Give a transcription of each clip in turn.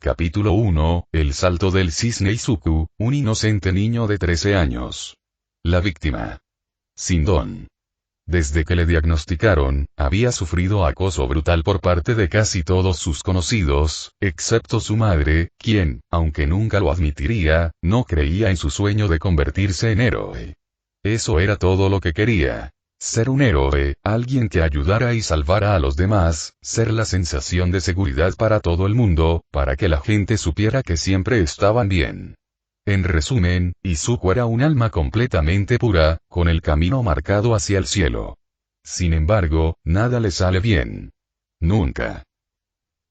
Capítulo 1, El salto del cisne Izuku, un inocente niño de 13 años. La víctima. Sindon. Desde que le diagnosticaron, había sufrido acoso brutal por parte de casi todos sus conocidos, excepto su madre, quien, aunque nunca lo admitiría, no creía en su sueño de convertirse en héroe. Eso era todo lo que quería. Ser un héroe, alguien que ayudara y salvara a los demás, ser la sensación de seguridad para todo el mundo, para que la gente supiera que siempre estaban bien. En resumen, Izuku era un alma completamente pura, con el camino marcado hacia el cielo. Sin embargo, nada le sale bien. Nunca.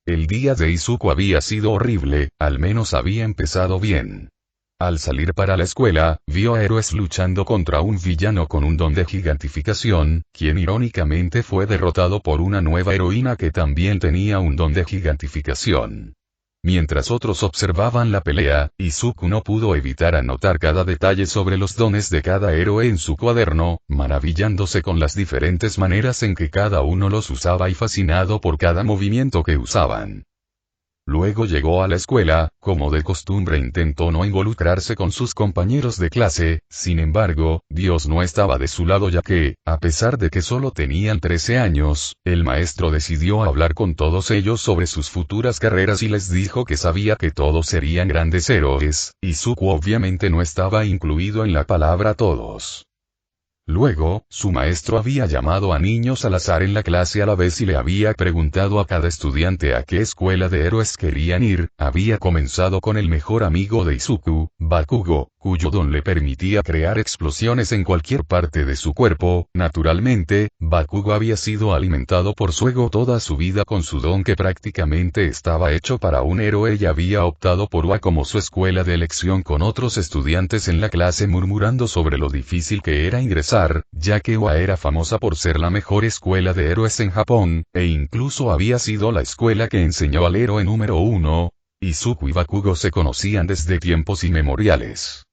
El día de Izuku había sido horrible, al menos había empezado bien. Al salir para la escuela, vio a héroes luchando contra un villano con un don de gigantificación, quien irónicamente fue derrotado por una nueva heroína que también tenía un don de gigantificación. Mientras otros observaban la pelea, Izuku no pudo evitar anotar cada detalle sobre los dones de cada héroe en su cuaderno, maravillándose con las diferentes maneras en que cada uno los usaba y fascinado por cada movimiento que usaban. Luego llegó a la escuela, como de costumbre intentó no involucrarse con sus compañeros de clase, sin embargo, Dios no estaba de su lado ya que, a pesar de que solo tenían 13 años, el maestro decidió hablar con todos ellos sobre sus futuras carreras y les dijo que sabía que todos serían grandes héroes, y Izuku obviamente no estaba incluido en la palabra todos. Luego, su maestro había llamado a niños al azar en la clase a la vez y le había preguntado a cada estudiante a qué escuela de héroes querían ir. Había comenzado con el mejor amigo de Izuku, Bakugo, cuyo don le permitía crear explosiones en cualquier parte de su cuerpo. Naturalmente, Bakugo había sido alimentado por su ego toda su vida con su don que prácticamente estaba hecho para un héroe y había optado por UA como su escuela de elección con otros estudiantes en la clase murmurando sobre lo difícil que era ingresar, ya que UA era famosa por ser la mejor escuela de héroes en Japón, e incluso había sido la escuela que enseñó al héroe número 1. Izuku y Bakugo se conocían desde tiempos inmemoriales.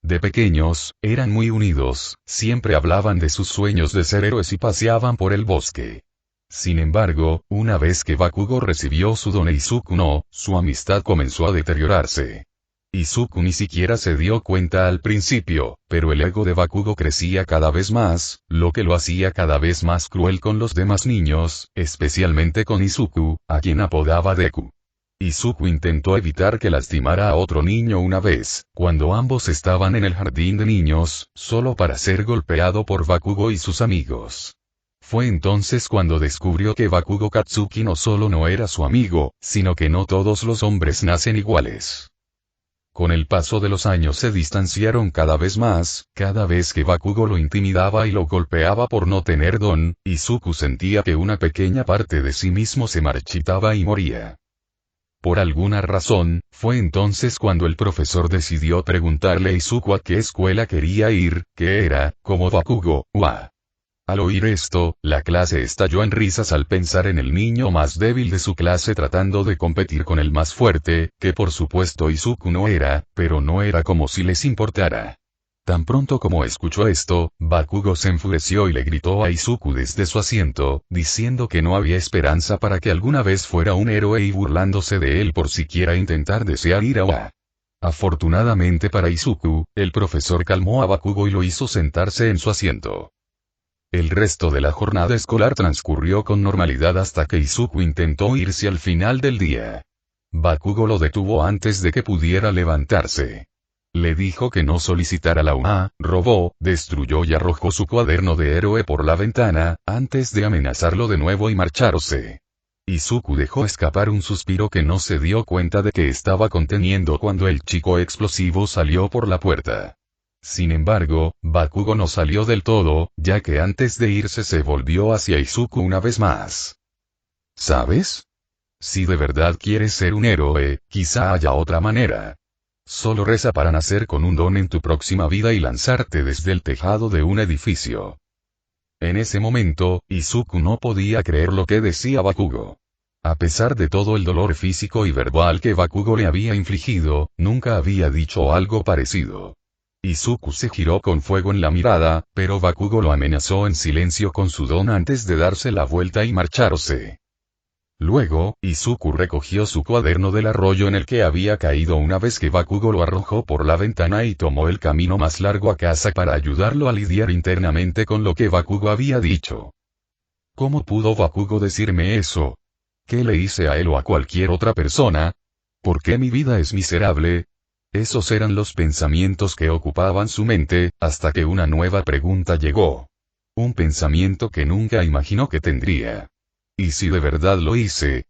De pequeños, eran muy unidos, siempre hablaban de sus sueños de ser héroes y paseaban por el bosque. Sin embargo, una vez que Bakugo recibió su don e Izuku no, su amistad comenzó a deteriorarse. Izuku ni siquiera se dio cuenta al principio, pero el ego de Bakugo crecía cada vez más, lo que lo hacía cada vez más cruel con los demás niños, especialmente con Izuku, a quien apodaba Deku. Izuku intentó evitar que lastimara a otro niño una vez, cuando ambos estaban en el jardín de niños, solo para ser golpeado por Bakugo y sus amigos. Fue entonces cuando descubrió que Bakugo Katsuki no solo no era su amigo, sino que no todos los hombres nacen iguales. Con el paso de los años se distanciaron cada vez más, cada vez que Bakugo lo intimidaba y lo golpeaba por no tener don, Izuku sentía que una pequeña parte de sí mismo se marchitaba y moría. Por alguna razón, fue entonces cuando el profesor decidió preguntarle a Izuku a qué escuela quería ir, que era, como Bakugo, UA. Al oír esto, la clase estalló en risas al pensar en el niño más débil de su clase tratando de competir con el más fuerte, que por supuesto Izuku no era, pero no era como si les importara. Tan pronto como escuchó esto, Bakugo se enfureció y le gritó a Izuku desde su asiento, diciendo que no había esperanza para que alguna vez fuera un héroe y burlándose de él por siquiera intentar desear ir a UA. Afortunadamente para Izuku, el profesor calmó a Bakugo y lo hizo sentarse en su asiento. El resto de la jornada escolar transcurrió con normalidad hasta que Izuku intentó irse al final del día. Bakugo lo detuvo antes de que pudiera levantarse. Le dijo que no solicitara la UA, robó, destruyó y arrojó su cuaderno de héroe por la ventana, antes de amenazarlo de nuevo y marcharse. Izuku dejó escapar un suspiro que no se dio cuenta de que estaba conteniendo cuando el chico explosivo salió por la puerta. Sin embargo, Bakugo no salió del todo, ya que antes de irse se volvió hacia Izuku una vez más. ¿Sabes? Si de verdad quieres ser un héroe, quizá haya otra manera. Solo reza para nacer con un don en tu próxima vida y lanzarte desde el tejado de un edificio. En ese momento, Izuku no podía creer lo que decía Bakugo. A pesar de todo el dolor físico y verbal que Bakugo le había infligido, nunca había dicho algo parecido. Izuku se giró con fuego en la mirada, pero Bakugo lo amenazó en silencio con su don antes de darse la vuelta y marcharse. Luego, Izuku recogió su cuaderno del arroyo en el que había caído una vez que Bakugo lo arrojó por la ventana y tomó el camino más largo a casa para ayudarlo a lidiar internamente con lo que Bakugo había dicho. ¿Cómo pudo Bakugo decirme eso? ¿Qué le hice a él o a cualquier otra persona? ¿Por qué mi vida es miserable? Esos eran los pensamientos que ocupaban su mente, hasta que una nueva pregunta llegó. Un pensamiento que nunca imaginó que tendría. ¿Y si de verdad lo hice?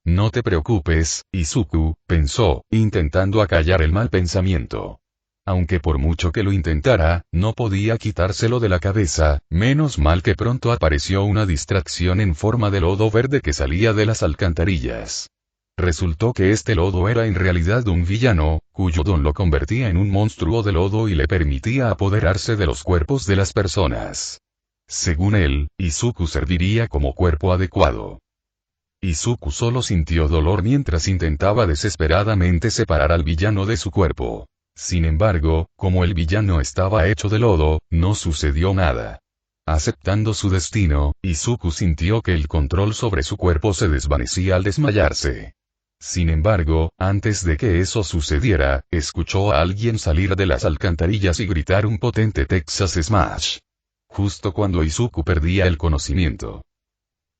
No te preocupes, Izuku, pensó, intentando acallar el mal pensamiento. Aunque por mucho que lo intentara, no podía quitárselo de la cabeza, menos mal que pronto apareció una distracción en forma de lodo verde que salía de las alcantarillas. Resultó que este lodo era en realidad un villano, cuyo don lo convertía en un monstruo de lodo y le permitía apoderarse de los cuerpos de las personas. Según él, Izuku serviría como cuerpo adecuado. Izuku solo sintió dolor mientras intentaba desesperadamente separar al villano de su cuerpo. Sin embargo, como el villano estaba hecho de lodo, no sucedió nada. Aceptando su destino, Izuku sintió que el control sobre su cuerpo se desvanecía al desmayarse. Sin embargo, antes de que eso sucediera, escuchó a alguien salir de las alcantarillas y gritar un potente Texas Smash. Justo cuando Izuku perdía el conocimiento.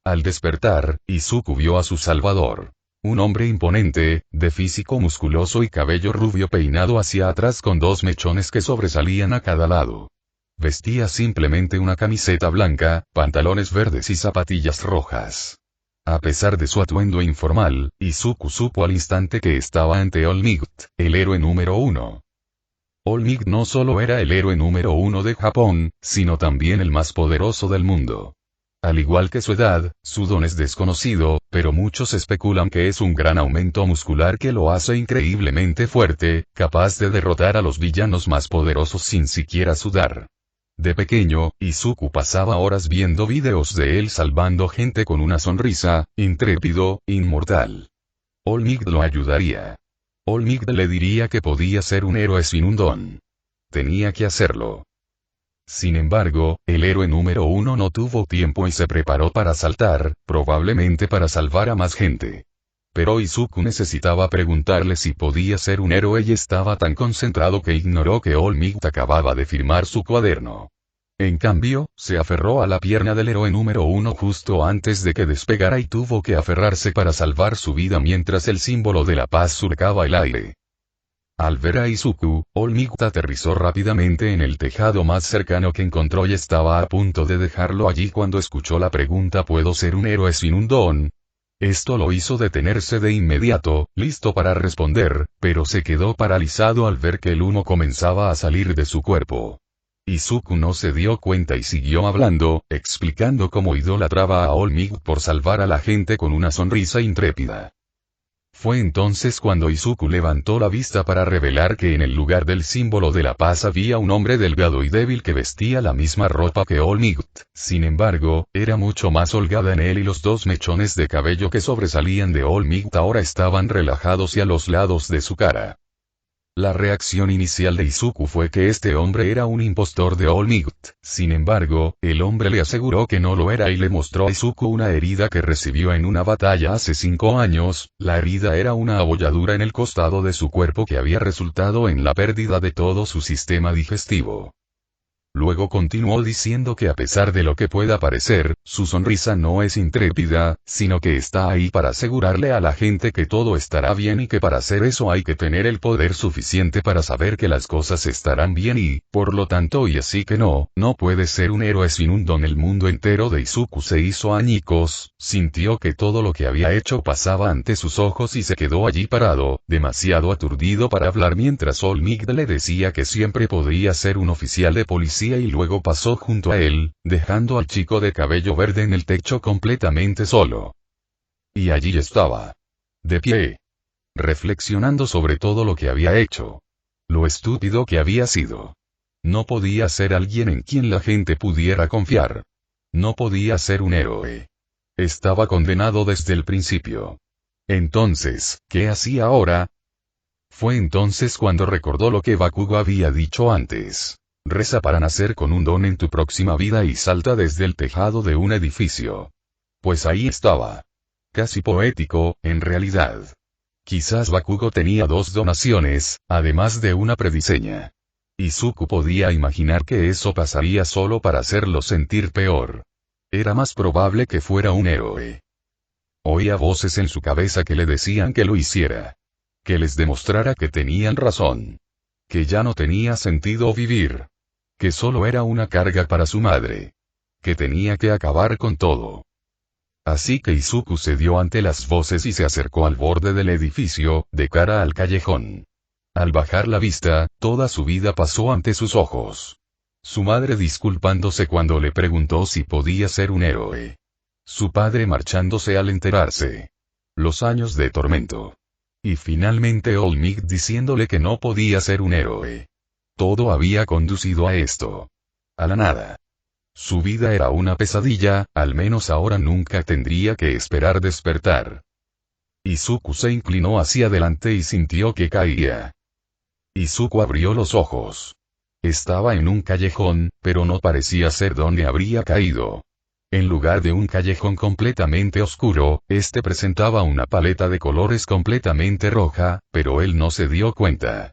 Al despertar, Izuku vio a su salvador. Un hombre imponente, de físico musculoso y cabello rubio peinado hacia atrás con dos mechones que sobresalían a cada lado. Vestía simplemente una camiseta blanca, pantalones verdes y zapatillas rojas. A pesar de su atuendo informal, Izuku supo al instante que estaba ante All Might, el héroe número 1. All Might no solo era el héroe número 1 de Japón, sino también el más poderoso del mundo. Al igual que su edad, su don es desconocido, pero muchos especulan que es un gran aumento muscular que lo hace increíblemente fuerte, capaz de derrotar a los villanos más poderosos sin siquiera sudar. De pequeño, Izuku pasaba horas viendo videos de él salvando gente con una sonrisa, intrépido, inmortal. All Might lo ayudaría. All Might le diría que podía ser un héroe sin un don. Tenía que hacerlo. Sin embargo, el héroe número 1 no tuvo tiempo y se preparó para saltar, probablemente para salvar a más gente. Pero Izuku necesitaba preguntarle si podía ser un héroe y estaba tan concentrado que ignoró que All Might acababa de firmar su cuaderno. En cambio, se aferró a la pierna del héroe número 1 justo antes de que despegara y tuvo que aferrarse para salvar su vida mientras el símbolo de la paz surcaba el aire. Al ver a Izuku, All Might aterrizó rápidamente en el tejado más cercano que encontró y estaba a punto de dejarlo allí cuando escuchó la pregunta ¿puedo ser un héroe sin un don? Esto lo hizo detenerse de inmediato, listo para responder, pero se quedó paralizado al ver que el humo comenzaba a salir de su cuerpo. Izuku no se dio cuenta y siguió hablando, explicando cómo idolatraba a All Might por salvar a la gente con una sonrisa intrépida. Fue entonces cuando Izuku levantó la vista para revelar que en el lugar del símbolo de la paz había un hombre delgado y débil que vestía la misma ropa que All Might. Sin embargo, era mucho más holgada en él y los dos mechones de cabello que sobresalían de All Might ahora estaban relajados y a los lados de su cara. La reacción inicial de Izuku fue que este hombre era un impostor de All Might. Sin embargo, el hombre le aseguró que no lo era y le mostró a Izuku una herida que recibió en una batalla hace 5 años. La herida era una abolladura en el costado de su cuerpo que había resultado en la pérdida de todo su sistema digestivo. Luego continuó diciendo que a pesar de lo que pueda parecer, su sonrisa no es intrépida, sino que está ahí para asegurarle a la gente que todo estará bien y que para hacer eso hay que tener el poder suficiente para saber que las cosas estarán bien y, por lo tanto y así que no puede ser un héroe sin un don. El mundo entero de Izuku se hizo añicos, sintió que todo lo que había hecho pasaba ante sus ojos y se quedó allí parado, demasiado aturdido para hablar mientras All Might le decía que siempre podría ser un oficial de policía y luego pasó junto a él, dejando al chico de cabello verde en el techo completamente solo. Y allí estaba. De pie. Reflexionando sobre todo lo que había hecho. Lo estúpido que había sido. No podía ser alguien en quien la gente pudiera confiar. No podía ser un héroe. Estaba condenado desde el principio. Entonces, ¿qué hacía ahora? Fue entonces cuando recordó lo que Bakugo había dicho antes. Reza para nacer con un don en tu próxima vida y salta desde el tejado de un edificio. Pues ahí estaba. Casi poético, en realidad. Quizás Bakugo tenía 2 donaciones, además de una prediseña. Izuku podía imaginar que eso pasaría solo para hacerlo sentir peor. Era más probable que fuera un héroe. Oía voces en su cabeza que le decían que lo hiciera. Que les demostrara que tenían razón. Que ya no tenía sentido vivir. Que solo era una carga para su madre. Que tenía que acabar con todo. Así que Izuku cedió ante las voces y se acercó al borde del edificio, de cara al callejón. Al bajar la vista, toda su vida pasó ante sus ojos. Su madre disculpándose cuando le preguntó si podía ser un héroe. Su padre marchándose al enterarse. Los años de tormento. Y finalmente All Might diciéndole que no podía ser un héroe. Todo había conducido a esto. A la nada. Su vida era una pesadilla, al menos ahora nunca tendría que esperar despertar. Izuku se inclinó hacia adelante y sintió que caía. Izuku abrió los ojos. Estaba en un callejón, pero no parecía ser donde habría caído. En lugar de un callejón completamente oscuro, este presentaba una paleta de colores completamente roja, pero él no se dio cuenta.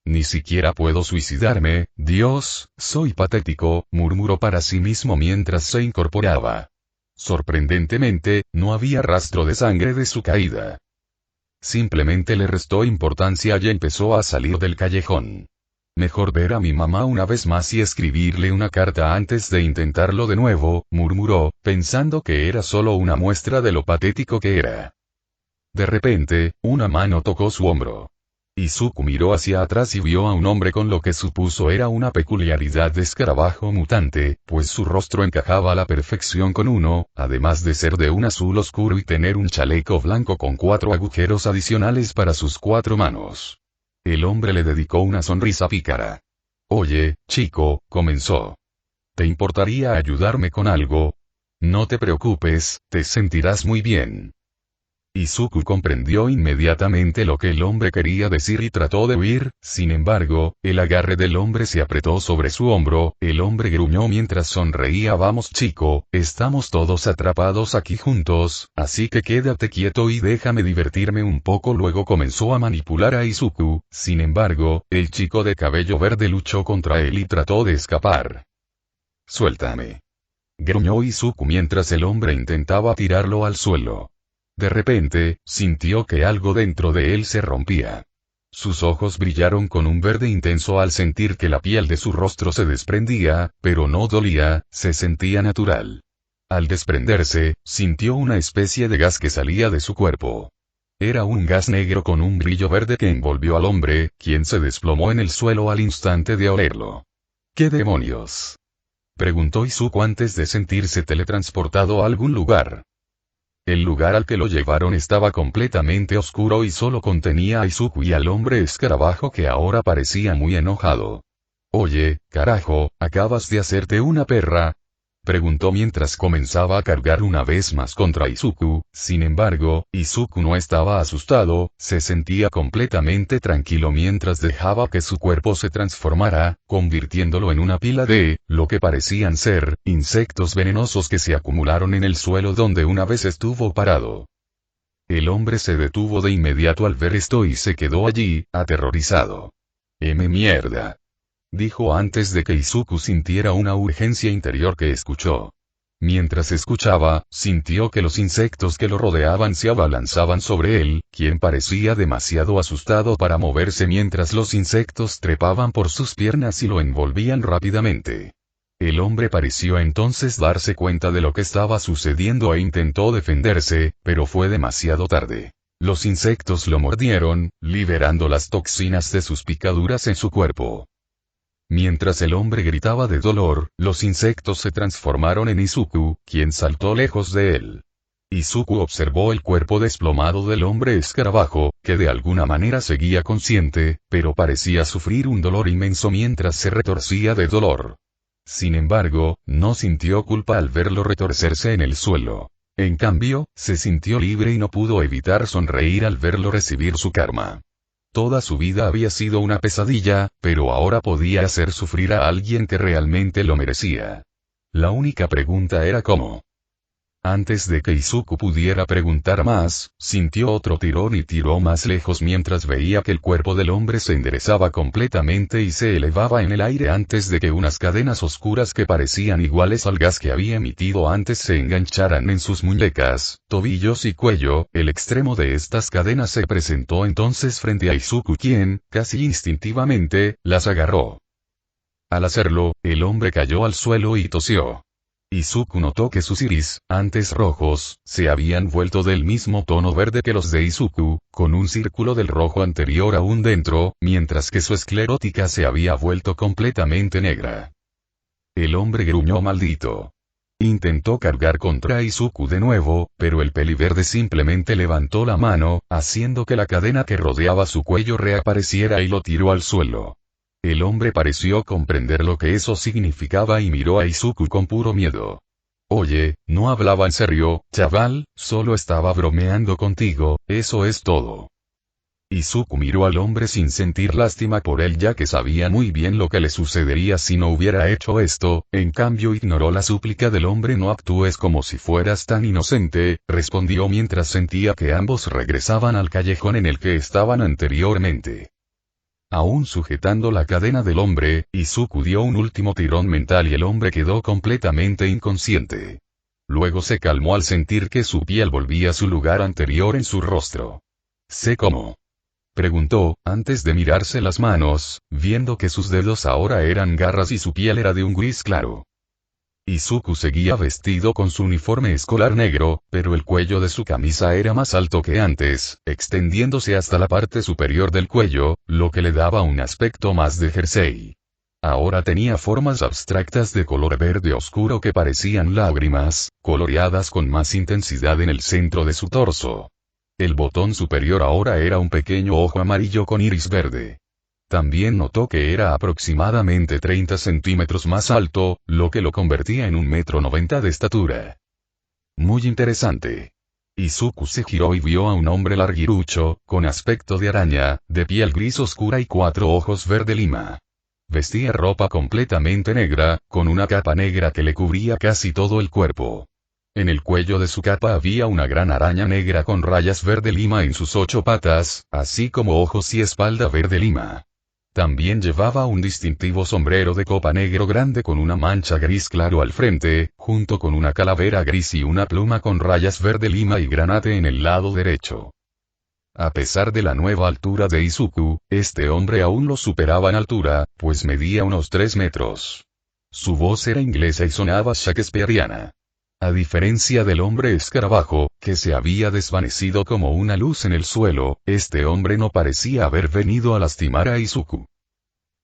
Ni siquiera puedo suicidarme, Dios, soy patético, murmuró para sí mismo mientras se incorporaba. Sorprendentemente, no había rastro de sangre de su caída. Simplemente le restó importancia y empezó a salir del callejón. Mejor ver a mi mamá una vez más y escribirle una carta antes de intentarlo de nuevo, murmuró, pensando que era solo una muestra de lo patético que era. De repente, una mano tocó su hombro. Izuku miró hacia atrás y vio a un hombre con lo que supuso era una peculiaridad de escarabajo mutante, pues su rostro encajaba a la perfección con uno, además de ser de un azul oscuro y tener un chaleco blanco con 4 agujeros adicionales para sus 4 manos. El hombre le dedicó una sonrisa pícara. Oye, chico, comenzó. ¿Te importaría ayudarme con algo? No te preocupes, te sentirás muy bien. Izuku comprendió inmediatamente lo que el hombre quería decir y trató de huir, sin embargo, el agarre del hombre se apretó sobre su hombro, el hombre gruñó mientras sonreía. Vamos chico, estamos todos atrapados aquí juntos, así que quédate quieto y déjame divertirme un poco. Luego comenzó a manipular a Izuku, sin embargo, el chico de cabello verde luchó contra él y trató de escapar. Suéltame. Gruñó Izuku mientras el hombre intentaba tirarlo al suelo. De repente, sintió que algo dentro de él se rompía. Sus ojos brillaron con un verde intenso al sentir que la piel de su rostro se desprendía, pero no dolía, se sentía natural. Al desprenderse, sintió una especie de gas que salía de su cuerpo. Era un gas negro con un brillo verde que envolvió al hombre, quien se desplomó en el suelo al instante de olerlo. ¿Qué demonios? Preguntó Izuku antes de sentirse teletransportado a algún lugar. El lugar al que lo llevaron estaba completamente oscuro y solo contenía a Izuku y al hombre escarabajo que ahora parecía muy enojado. Oye, carajo, ¿acabas de hacerte una perra? Preguntó mientras comenzaba a cargar una vez más contra Izuku. Sin embargo, Izuku no estaba asustado, se sentía completamente tranquilo mientras dejaba que su cuerpo se transformara, convirtiéndolo en una pila de, lo que parecían ser, insectos venenosos que se acumularon en el suelo donde una vez estuvo parado. El hombre se detuvo de inmediato al ver esto y se quedó allí, aterrorizado. Mierda. Dijo antes de que Izuku sintiera una urgencia interior que escuchó. Mientras escuchaba, sintió que los insectos que lo rodeaban se abalanzaban sobre él, quien parecía demasiado asustado para moverse mientras los insectos trepaban por sus piernas y lo envolvían rápidamente. El hombre pareció entonces darse cuenta de lo que estaba sucediendo e intentó defenderse, pero fue demasiado tarde. Los insectos lo mordieron, liberando las toxinas de sus picaduras en su cuerpo. Mientras el hombre gritaba de dolor, los insectos se transformaron en Izuku, quien saltó lejos de él. Izuku observó el cuerpo desplomado del hombre escarabajo, que de alguna manera seguía consciente, pero parecía sufrir un dolor inmenso mientras se retorcía de dolor. Sin embargo, no sintió culpa al verlo retorcerse en el suelo. En cambio, se sintió libre y no pudo evitar sonreír al verlo recibir su karma. Toda su vida había sido una pesadilla, pero ahora podía hacer sufrir a alguien que realmente lo merecía. La única pregunta era cómo. Antes de que Izuku pudiera preguntar más, sintió otro tirón y tiró más lejos mientras veía que el cuerpo del hombre se enderezaba completamente y se elevaba en el aire antes de que unas cadenas oscuras que parecían iguales al gas que había emitido antes se engancharan en sus muñecas, tobillos y cuello. El extremo de estas cadenas se presentó entonces frente a Izuku, quien, casi instintivamente, las agarró. Al hacerlo, el hombre cayó al suelo y tosió. Izuku notó que sus iris, antes rojos, se habían vuelto del mismo tono verde que los de Izuku, con un círculo del rojo anterior aún dentro, mientras que su esclerótica se había vuelto completamente negra. El hombre gruñó maldito. Intentó cargar contra Izuku de nuevo, pero el peliverde simplemente levantó la mano, haciendo que la cadena que rodeaba su cuello reapareciera y lo tiró al suelo. El hombre pareció comprender lo que eso significaba y miró a Izuku con puro miedo. Oye, no hablaba en serio, chaval, solo estaba bromeando contigo, eso es todo. Izuku miró al hombre sin sentir lástima por él ya que sabía muy bien lo que le sucedería si no hubiera hecho esto, en cambio ignoró la súplica del hombre. No actúes como si fueras tan inocente, respondió mientras sentía que ambos regresaban al callejón en el que estaban anteriormente. Aún sujetando la cadena del hombre, Izuku dio un último tirón mental y el hombre quedó completamente inconsciente. Luego se calmó al sentir que su piel volvía a su lugar anterior en su rostro. ¿Sé cómo? Preguntó, antes de mirarse las manos, viendo que sus dedos ahora eran garras y su piel era de un gris claro. Izuku seguía vestido con su uniforme escolar negro, pero el cuello de su camisa era más alto que antes, extendiéndose hasta la parte superior del cuello, lo que le daba un aspecto más de jersey. Ahora tenía formas abstractas de color verde oscuro que parecían lágrimas, coloreadas con más intensidad en el centro de su torso. El botón superior ahora era un pequeño ojo amarillo con iris verde. También notó que era aproximadamente 30 centímetros más alto, lo que lo convertía en 1,90 m de estatura. Muy interesante. Izuku se giró y vio a un hombre larguirucho, con aspecto de araña, de piel gris oscura y 4 ojos verde lima. Vestía ropa completamente negra, con una capa negra que le cubría casi todo el cuerpo. En el cuello de su capa había una gran araña negra con rayas verde lima en sus 8 patas, así como ojos y espalda verde lima. También llevaba un distintivo sombrero de copa negro grande con una mancha gris claro al frente, junto con una calavera gris y una pluma con rayas verde lima y granate en el lado derecho. A pesar de la nueva altura de Izuku, este hombre aún lo superaba en altura, pues medía unos 3 metros. Su voz era inglesa y sonaba shakespeariana. A diferencia del hombre escarabajo, que se había desvanecido como una luz en el suelo, este hombre no parecía haber venido a lastimar a Izuku.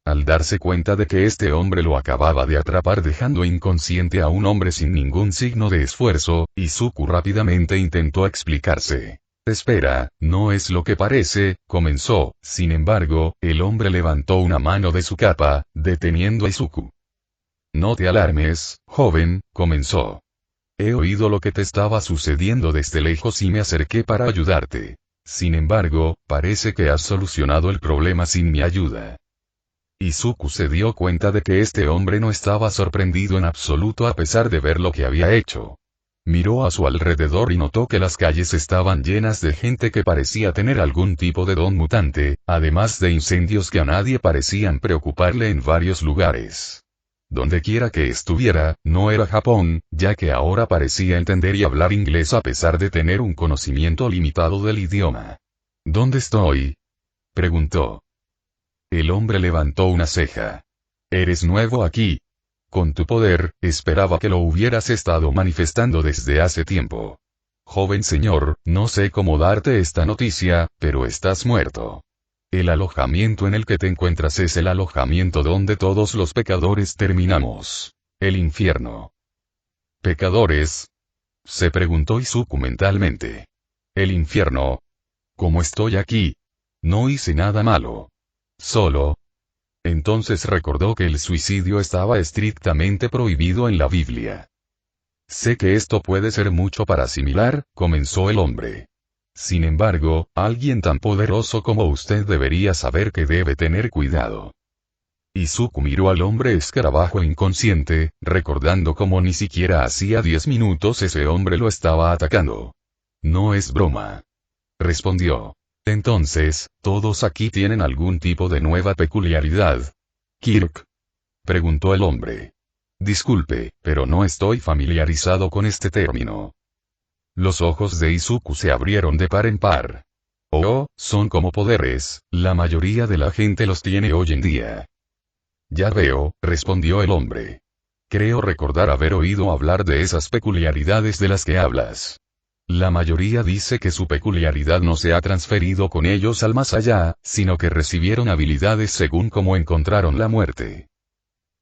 Al darse cuenta de que este hombre lo acababa de atrapar dejando inconsciente a un hombre sin ningún signo de esfuerzo, Izuku rápidamente intentó explicarse. Espera, no es lo que parece, comenzó. Sin embargo, el hombre levantó una mano de su capa, deteniendo a Izuku. No te alarmes, joven, comenzó. He oído lo que te estaba sucediendo desde lejos y me acerqué para ayudarte. Sin embargo, parece que has solucionado el problema sin mi ayuda. Izuku se dio cuenta de que este hombre no estaba sorprendido en absoluto a pesar de ver lo que había hecho. Miró a su alrededor y notó que las calles estaban llenas de gente que parecía tener algún tipo de don mutante, además de incendios que a nadie parecían preocuparle en varios lugares. Dondequiera que estuviera, no era Japón, ya que ahora parecía entender y hablar inglés a pesar de tener un conocimiento limitado del idioma. ¿Dónde estoy? Preguntó. El hombre levantó una ceja. ¿Eres nuevo aquí? Con tu poder, esperaba que lo hubieras estado manifestando desde hace tiempo. Joven señor, no sé cómo darte esta noticia, pero estás muerto. El alojamiento en el que te encuentras es el alojamiento donde todos los pecadores terminamos. El infierno. ¿Pecadores? Se preguntó Izuku mentalmente. El infierno. ¿Cómo estoy aquí? No hice nada malo. Solo. Entonces recordó que el suicidio estaba estrictamente prohibido en la Biblia. Sé que esto puede ser mucho para asimilar, comenzó el hombre. Sin embargo, alguien tan poderoso como usted debería saber que debe tener cuidado. Izuku miró al hombre escarabajo inconsciente, recordando cómo ni siquiera hacía 10 minutos ese hombre lo estaba atacando. No es broma. Respondió. Entonces, ¿todos aquí tienen algún tipo de nueva peculiaridad? Kirk. Preguntó el hombre. Disculpe, pero no estoy familiarizado con este término. Los ojos de Izuku se abrieron de par en par. Oh, son como poderes, la mayoría de la gente los tiene hoy en día. Ya veo, respondió el hombre. Creo recordar haber oído hablar de esas peculiaridades de las que hablas. La mayoría dice que su peculiaridad no se ha transferido con ellos al más allá, sino que recibieron habilidades según cómo encontraron la muerte.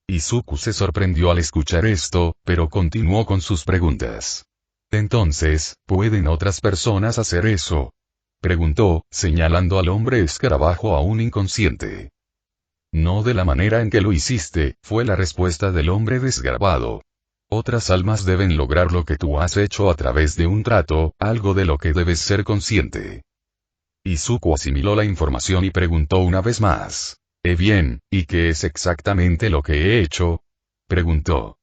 Izuku se sorprendió al escuchar esto, pero continuó con sus preguntas. Entonces, ¿pueden otras personas hacer eso? Preguntó, señalando al hombre escarabajo aún inconsciente. No de la manera en que lo hiciste, fue la respuesta del hombre desgarbado. Otras almas deben lograr lo que tú has hecho a través de un trato, algo de lo que debes ser consciente. Izuku asimiló la información y preguntó una vez más. Bien, ¿y qué es exactamente lo que he hecho? Preguntó.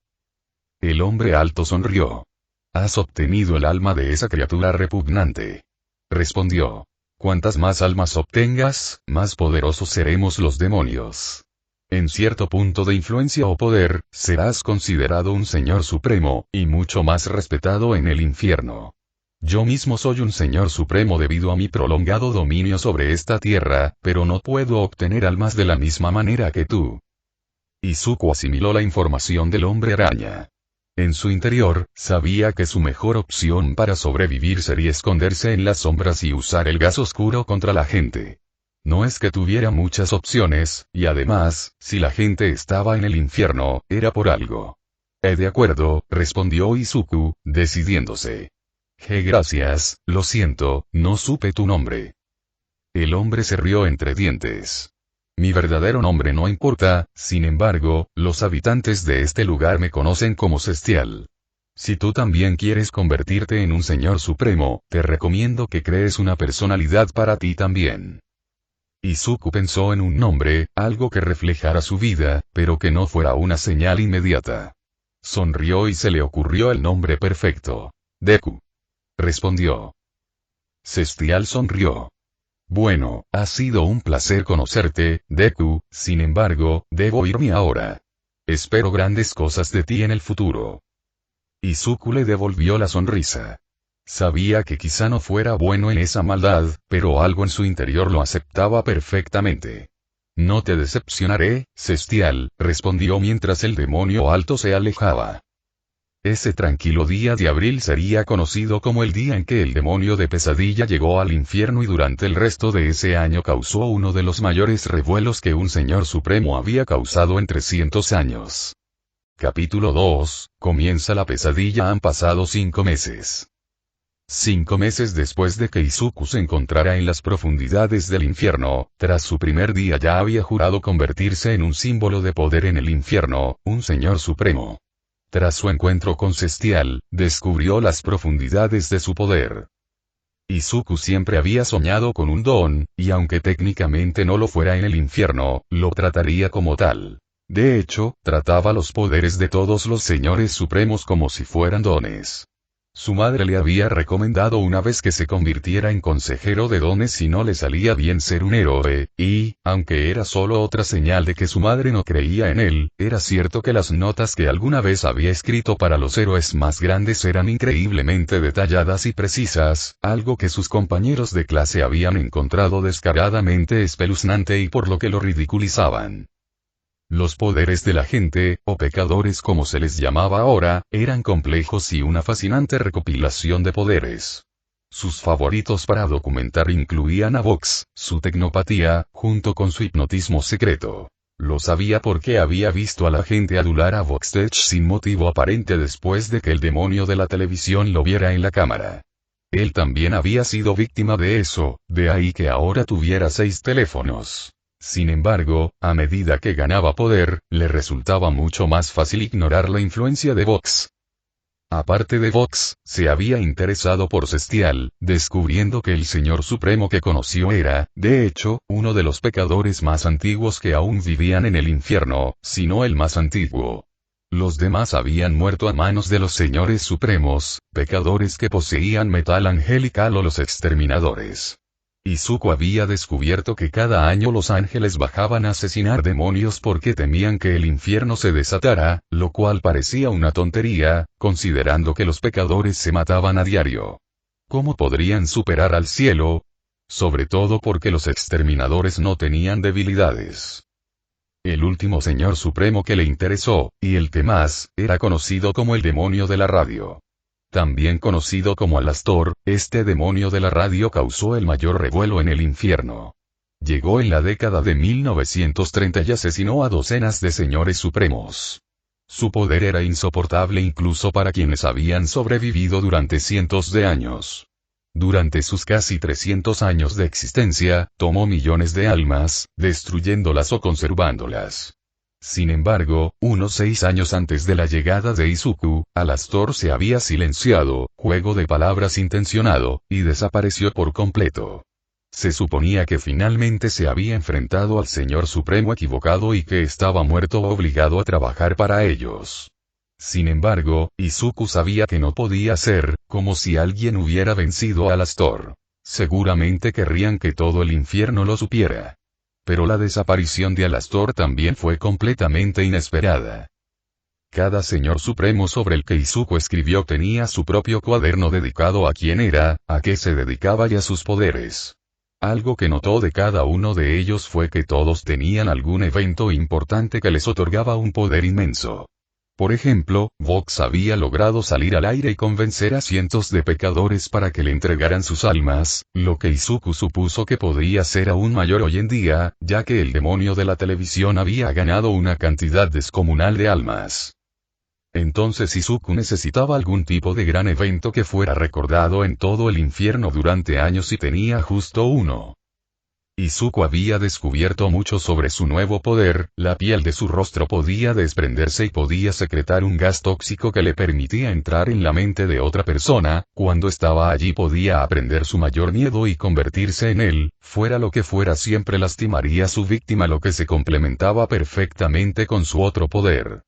El hombre alto sonrió. Has obtenido el alma de esa criatura repugnante. Respondió. Cuantas más almas obtengas, más poderosos seremos los demonios. En cierto punto de influencia o poder, serás considerado un señor supremo, y mucho más respetado en el infierno. Yo mismo soy un señor supremo debido a mi prolongado dominio sobre esta tierra, pero no puedo obtener almas de la misma manera que tú. Izuku asimiló la información del hombre araña. En su interior, sabía que su mejor opción para sobrevivir sería esconderse en las sombras y usar el gas oscuro contra la gente. No es que tuviera muchas opciones, y además, si la gente estaba en el infierno, era por algo. De acuerdo, respondió Izuku, decidiéndose. Gracias, lo siento, no supe tu nombre. El hombre se rió entre dientes. Mi verdadero nombre no importa, sin embargo, los habitantes de este lugar me conocen como Celestial. Si tú también quieres convertirte en un señor supremo, te recomiendo que crees una personalidad para ti también. Izuku pensó en un nombre, algo que reflejara su vida, pero que no fuera una señal inmediata. Sonrió y se le ocurrió el nombre perfecto. Deku. Respondió. Celestial sonrió. Bueno, ha sido un placer conocerte, Deku, sin embargo, debo irme ahora. Espero grandes cosas de ti en el futuro. Izuku le devolvió la sonrisa. Sabía que quizá no fuera bueno en esa maldad, pero algo en su interior lo aceptaba perfectamente. No te decepcionaré, Celestial, respondió mientras el demonio alto se alejaba. Ese tranquilo día de abril sería conocido como el día en que el demonio de pesadilla llegó al infierno y durante el resto de ese año causó uno de los mayores revuelos que un señor supremo había causado en 300 años. Capítulo 2, comienza la pesadilla. Han pasado 5 meses. 5 meses después de que Izuku se encontrara en las profundidades del infierno, tras su primer día ya había jurado convertirse en un símbolo de poder en el infierno, un señor supremo. Tras su encuentro con Celestial, descubrió las profundidades de su poder. Izuku siempre había soñado con un don, y aunque técnicamente no lo fuera en el infierno, lo trataría como tal. De hecho, trataba los poderes de todos los señores supremos como si fueran dones. Su madre le había recomendado una vez que se convirtiera en consejero de dones si no le salía bien ser un héroe, y, aunque era solo otra señal de que su madre no creía en él, era cierto que las notas que alguna vez había escrito para los héroes más grandes eran increíblemente detalladas y precisas, algo que sus compañeros de clase habían encontrado descaradamente espeluznante y por lo que lo ridiculizaban. Los poderes de la gente, o pecadores como se les llamaba ahora, eran complejos y una fascinante recopilación de poderes. Sus favoritos para documentar incluían a Vox, su tecnopatía, junto con su hipnotismo secreto. Lo sabía porque había visto a la gente adular a Voxtech sin motivo aparente después de que el demonio de la televisión lo viera en la cámara. Él también había sido víctima de eso, de ahí que ahora tuviera 6 teléfonos. Sin embargo, a medida que ganaba poder, le resultaba mucho más fácil ignorar la influencia de Vox. Aparte de Vox, se había interesado por Cestial, descubriendo que el Señor Supremo que conoció era, de hecho, uno de los pecadores más antiguos que aún vivían en el infierno, si no el más antiguo. Los demás habían muerto a manos de los señores supremos, pecadores que poseían metal angelical o los exterminadores. Izuku había descubierto que cada año los ángeles bajaban a asesinar demonios porque temían que el infierno se desatara, lo cual parecía una tontería, considerando que los pecadores se mataban a diario. ¿Cómo podrían superar al cielo? Sobre todo porque los exterminadores no tenían debilidades. El último señor supremo que le interesó, y el que más, era conocido como el demonio de la radio. También conocido como Alastor, este demonio de la radio causó el mayor revuelo en el infierno. Llegó en la década de 1930 y asesinó a docenas de señores supremos. Su poder era insoportable incluso para quienes habían sobrevivido durante cientos de años. Durante sus casi 300 años de existencia, tomó millones de almas, destruyéndolas o conservándolas. Sin embargo, unos 6 años antes de la llegada de Izuku, Alastor se había silenciado, juego de palabras intencionado, y desapareció por completo. Se suponía que finalmente se había enfrentado al Señor Supremo equivocado y que estaba muerto o obligado a trabajar para ellos. Sin embargo, Izuku sabía que no podía ser, como si alguien hubiera vencido a Alastor. Seguramente querrían que todo el infierno lo supiera. Pero la desaparición de Alastor también fue completamente inesperada. Cada señor supremo sobre el que Izuku escribió tenía su propio cuaderno dedicado a quién era, a qué se dedicaba y a sus poderes. Algo que notó de cada uno de ellos fue que todos tenían algún evento importante que les otorgaba un poder inmenso. Por ejemplo, Vox había logrado salir al aire y convencer a cientos de pecadores para que le entregaran sus almas, lo que Izuku supuso que podría ser aún mayor hoy en día, ya que el demonio de la televisión había ganado una cantidad descomunal de almas. Entonces Izuku necesitaba algún tipo de gran evento que fuera recordado en todo el infierno durante años y tenía justo uno. Izuku había descubierto mucho sobre su nuevo poder, la piel de su rostro podía desprenderse y podía secretar un gas tóxico que le permitía entrar en la mente de otra persona, cuando estaba allí podía aprender su mayor miedo y convertirse en él, fuera lo que fuera siempre lastimaría a su víctima lo que se complementaba perfectamente con su otro poder.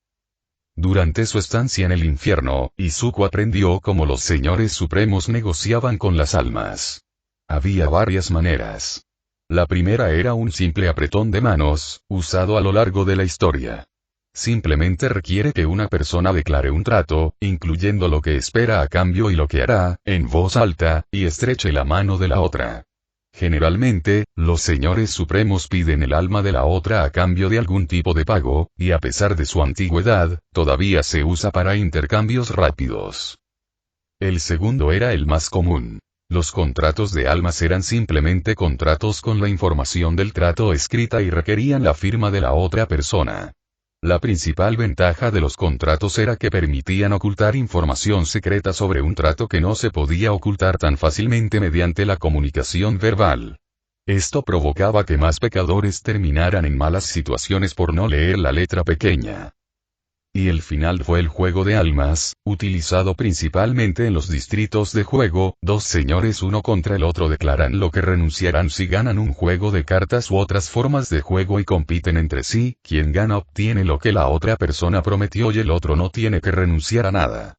Durante su estancia en el infierno, Izuku aprendió cómo los señores supremos negociaban con las almas. Había varias maneras. La primera era un simple apretón de manos, usado a lo largo de la historia. Simplemente requiere que una persona declare un trato, incluyendo lo que espera a cambio y lo que hará, en voz alta, y estreche la mano de la otra. Generalmente, los señores supremos piden el alma de la otra a cambio de algún tipo de pago, y a pesar de su antigüedad, todavía se usa para intercambios rápidos. El segundo era el más común. Los contratos de almas eran simplemente contratos con la información del trato escrita y requerían la firma de la otra persona. La principal ventaja de los contratos era que permitían ocultar información secreta sobre un trato que no se podía ocultar tan fácilmente mediante la comunicación verbal. Esto provocaba que más pecadores terminaran en malas situaciones por no leer la letra pequeña. Y el final fue el juego de almas, utilizado principalmente en los distritos de juego. Dos señores uno contra el otro declaran lo que renunciarán si ganan un juego de cartas u otras formas de juego y compiten entre sí. Quien gana obtiene lo que la otra persona prometió y el otro no tiene que renunciar a nada.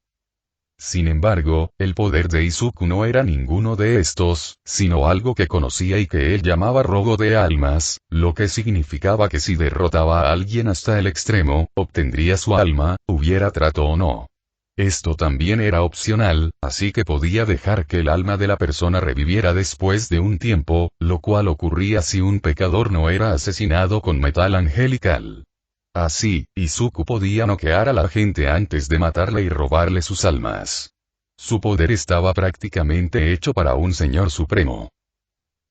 Sin embargo, el poder de Izuku no era ninguno de estos, sino algo que conocía y que él llamaba robo de almas, lo que significaba que si derrotaba a alguien hasta el extremo, obtendría su alma, hubiera trato o no. Esto también era opcional, así que podía dejar que el alma de la persona reviviera después de un tiempo, lo cual ocurría si un pecador no era asesinado con metal angelical. Así, Izuku podía noquear a la gente antes de matarle y robarle sus almas. Su poder estaba prácticamente hecho para un señor supremo.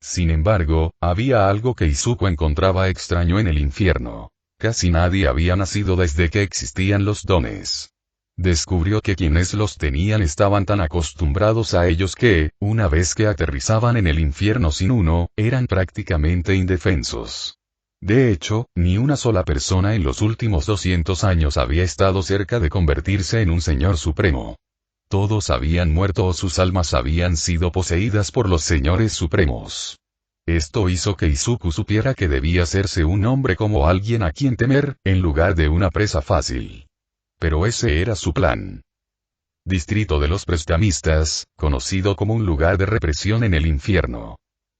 Sin embargo, había algo que Izuku encontraba extraño en el infierno. Casi nadie había nacido desde que existían los dones. Descubrió que quienes los tenían estaban tan acostumbrados a ellos que, una vez que aterrizaban en el infierno sin uno, eran prácticamente indefensos. De hecho, ni una sola persona en los últimos 200 años había estado cerca de convertirse en un señor supremo. Todos habían muerto o sus almas habían sido poseídas por los señores supremos. Esto hizo que Izuku supiera que debía hacerse un hombre como alguien a quien temer, en lugar de una presa fácil. Pero ese era su plan. Distrito de los Prestamistas, conocido como un lugar de represión en el infierno.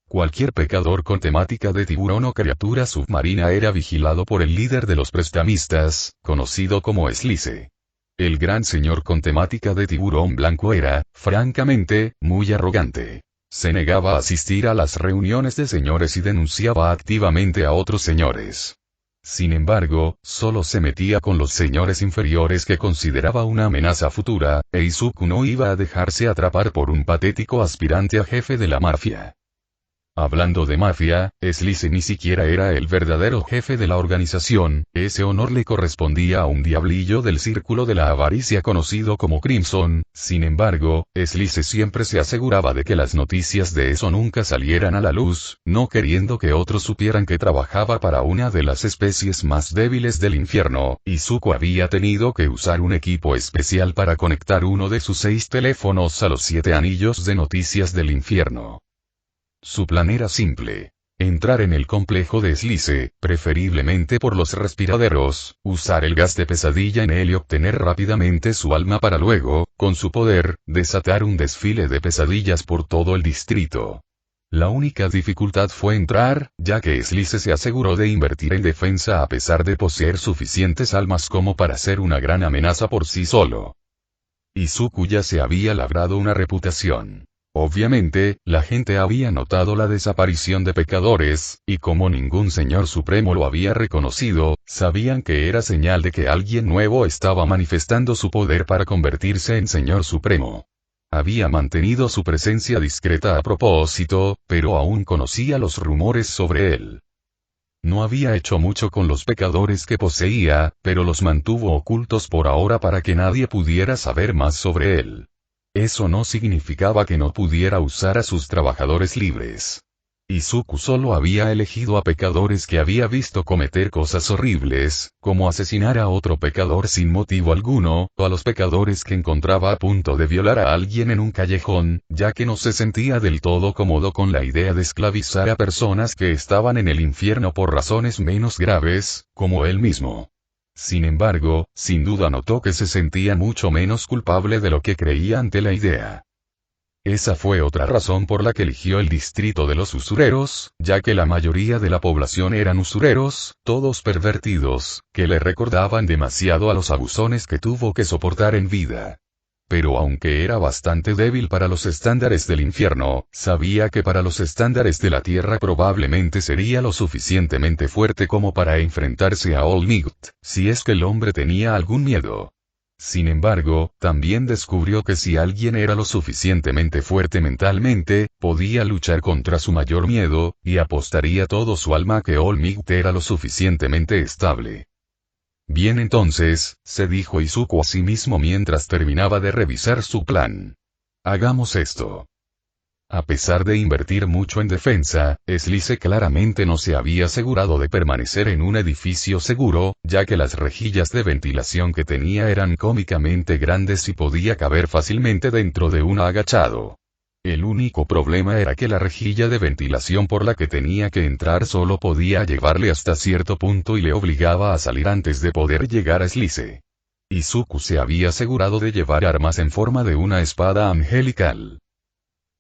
Cualquier pecador con temática de tiburón o criatura submarina era vigilado por el líder de los Prestamistas, conocido como Slice. El gran señor con temática de tiburón blanco era, francamente, muy arrogante. Se negaba a asistir a las reuniones de señores y denunciaba activamente a otros señores. Sin embargo, solo se metía con los señores inferiores que consideraba una amenaza futura, e Izuku no iba a dejarse atrapar por un patético aspirante a jefe de la mafia. Hablando de mafia, Slice ni siquiera era el verdadero jefe de la organización, ese honor le correspondía a un diablillo del círculo de la avaricia conocido como Crimson. Sin embargo, Slice siempre se aseguraba de que las noticias de eso nunca salieran a la luz, no queriendo que otros supieran que trabajaba para una de las especies más débiles del infierno. Izuku había tenido que usar un equipo especial para conectar uno de sus 6 teléfonos a los 7 anillos de noticias del infierno. Su plan era simple. Entrar en el complejo de Slice, preferiblemente por los respiraderos, usar el gas de pesadilla en él y obtener rápidamente su alma para luego, con su poder, desatar un desfile de pesadillas por todo el distrito. La única dificultad fue entrar, ya que Slice se aseguró de invertir en defensa a pesar de poseer suficientes almas como para ser una gran amenaza por sí solo. Izuku ya se había labrado una reputación. Obviamente, la gente había notado la desaparición de pecadores, y como ningún señor supremo lo había reconocido, sabían que era señal de que alguien nuevo estaba manifestando su poder para convertirse en señor supremo. Había mantenido su presencia discreta a propósito, pero aún conocía los rumores sobre él. No había hecho mucho con los pecadores que poseía, pero los mantuvo ocultos por ahora para que nadie pudiera saber más sobre él. Eso no significaba que no pudiera usar a sus trabajadores libres. Izuku solo había elegido a pecadores que había visto cometer cosas horribles, como asesinar a otro pecador sin motivo alguno, o a los pecadores que encontraba a punto de violar a alguien en un callejón, ya que no se sentía del todo cómodo con la idea de esclavizar a personas que estaban en el infierno por razones menos graves, como él mismo. Sin embargo, sin duda notó que se sentía mucho menos culpable de lo que creía ante la idea. Esa fue otra razón por la que eligió el distrito de los usureros, ya que la mayoría de la población eran usureros, todos pervertidos, que le recordaban demasiado a los abusones que tuvo que soportar en vida. Pero aunque era bastante débil para los estándares del infierno, sabía que para los estándares de la tierra probablemente sería lo suficientemente fuerte como para enfrentarse a All Might, si es que el hombre tenía algún miedo. Sin embargo, también descubrió que si alguien era lo suficientemente fuerte mentalmente, podía luchar contra su mayor miedo, y apostaría todo su alma a que All Might era lo suficientemente estable. Bien entonces, se dijo Izuku a sí mismo mientras terminaba de revisar su plan. Hagamos esto. A pesar de invertir mucho en defensa, Slice claramente no se había asegurado de permanecer en un edificio seguro, ya que las rejillas de ventilación que tenía eran cómicamente grandes y podía caber fácilmente dentro de un agachado. El único problema era que la rejilla de ventilación por la que tenía que entrar solo podía llevarle hasta cierto punto y le obligaba a salir antes de poder llegar a Slice. Izuku se había asegurado de llevar armas en forma de una espada angelical.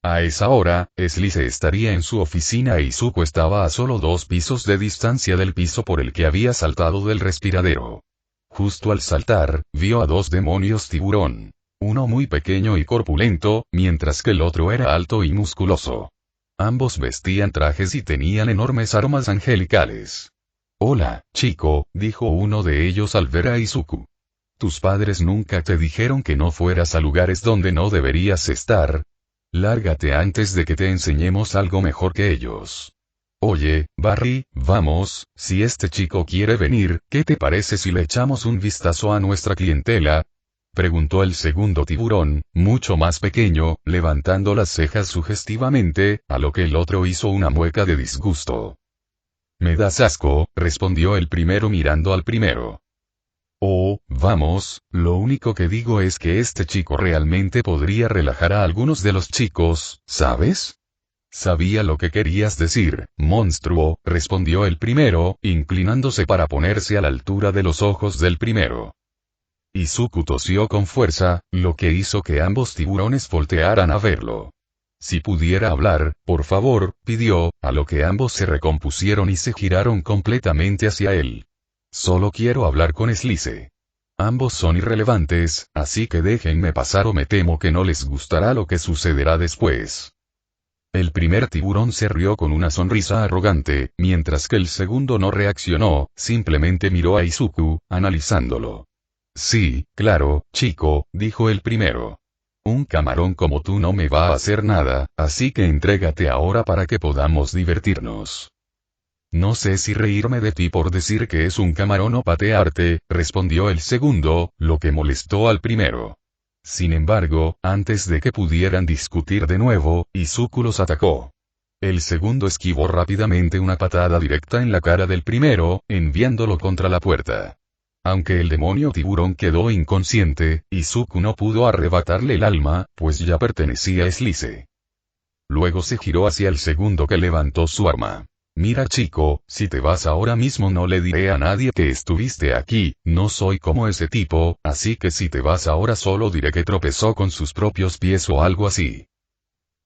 A esa hora, Slice estaría en su oficina e Izuku estaba a solo 2 pisos de distancia del piso por el que había saltado del respiradero. Justo al saltar, vio a 2 demonios tiburón. Uno muy pequeño y corpulento, mientras que el otro era alto y musculoso. Ambos vestían trajes y tenían enormes armas angelicales. «Hola, chico», dijo uno de ellos al ver a Izuku. «¿Tus padres nunca te dijeron que no fueras a lugares donde no deberías estar? Lárgate antes de que te enseñemos algo mejor que ellos». «Oye, Barry, vamos, si este chico quiere venir, ¿qué te parece si le echamos un vistazo a nuestra clientela?», preguntó el segundo tiburón, mucho más pequeño, levantando las cejas sugestivamente, a lo que el otro hizo una mueca de disgusto. «Me das asco», respondió el primero mirando al primero. Oh, vamos, lo único que digo es que este chico realmente podría relajar a algunos de los chicos, ¿sabes? Sabía lo que querías decir, monstruo, respondió el primero, inclinándose para ponerse a la altura de los ojos del primero. Izuku tosió con fuerza, lo que hizo que ambos tiburones voltearan a verlo. Si pudiera hablar, por favor, pidió, a lo que ambos se recompusieron y se giraron completamente hacia él. Solo quiero hablar con Slice. Ambos son irrelevantes, así que déjenme pasar o me temo que no les gustará lo que sucederá después. El primer tiburón se rió con una sonrisa arrogante, mientras que el segundo no reaccionó, simplemente miró a Izuku, analizándolo. Sí, claro, chico, dijo el primero. Un camarón como tú no me va a hacer nada, así que entrégate ahora para que podamos divertirnos. No sé si reírme de ti por decir que es un camarón o patearte, respondió el segundo, lo que molestó al primero. Sin embargo, antes de que pudieran discutir de nuevo, Izuku los atacó. El segundo esquivó rápidamente una patada directa en la cara del primero, enviándolo contra la puerta. Aunque el demonio tiburón quedó inconsciente, Izuku no pudo arrebatarle el alma, pues ya pertenecía a Slice. Luego se giró hacia el segundo que levantó su arma. Mira chico, si te vas ahora mismo no le diré a nadie que estuviste aquí, no soy como ese tipo, así que si te vas ahora solo diré que tropezó con sus propios pies o algo así.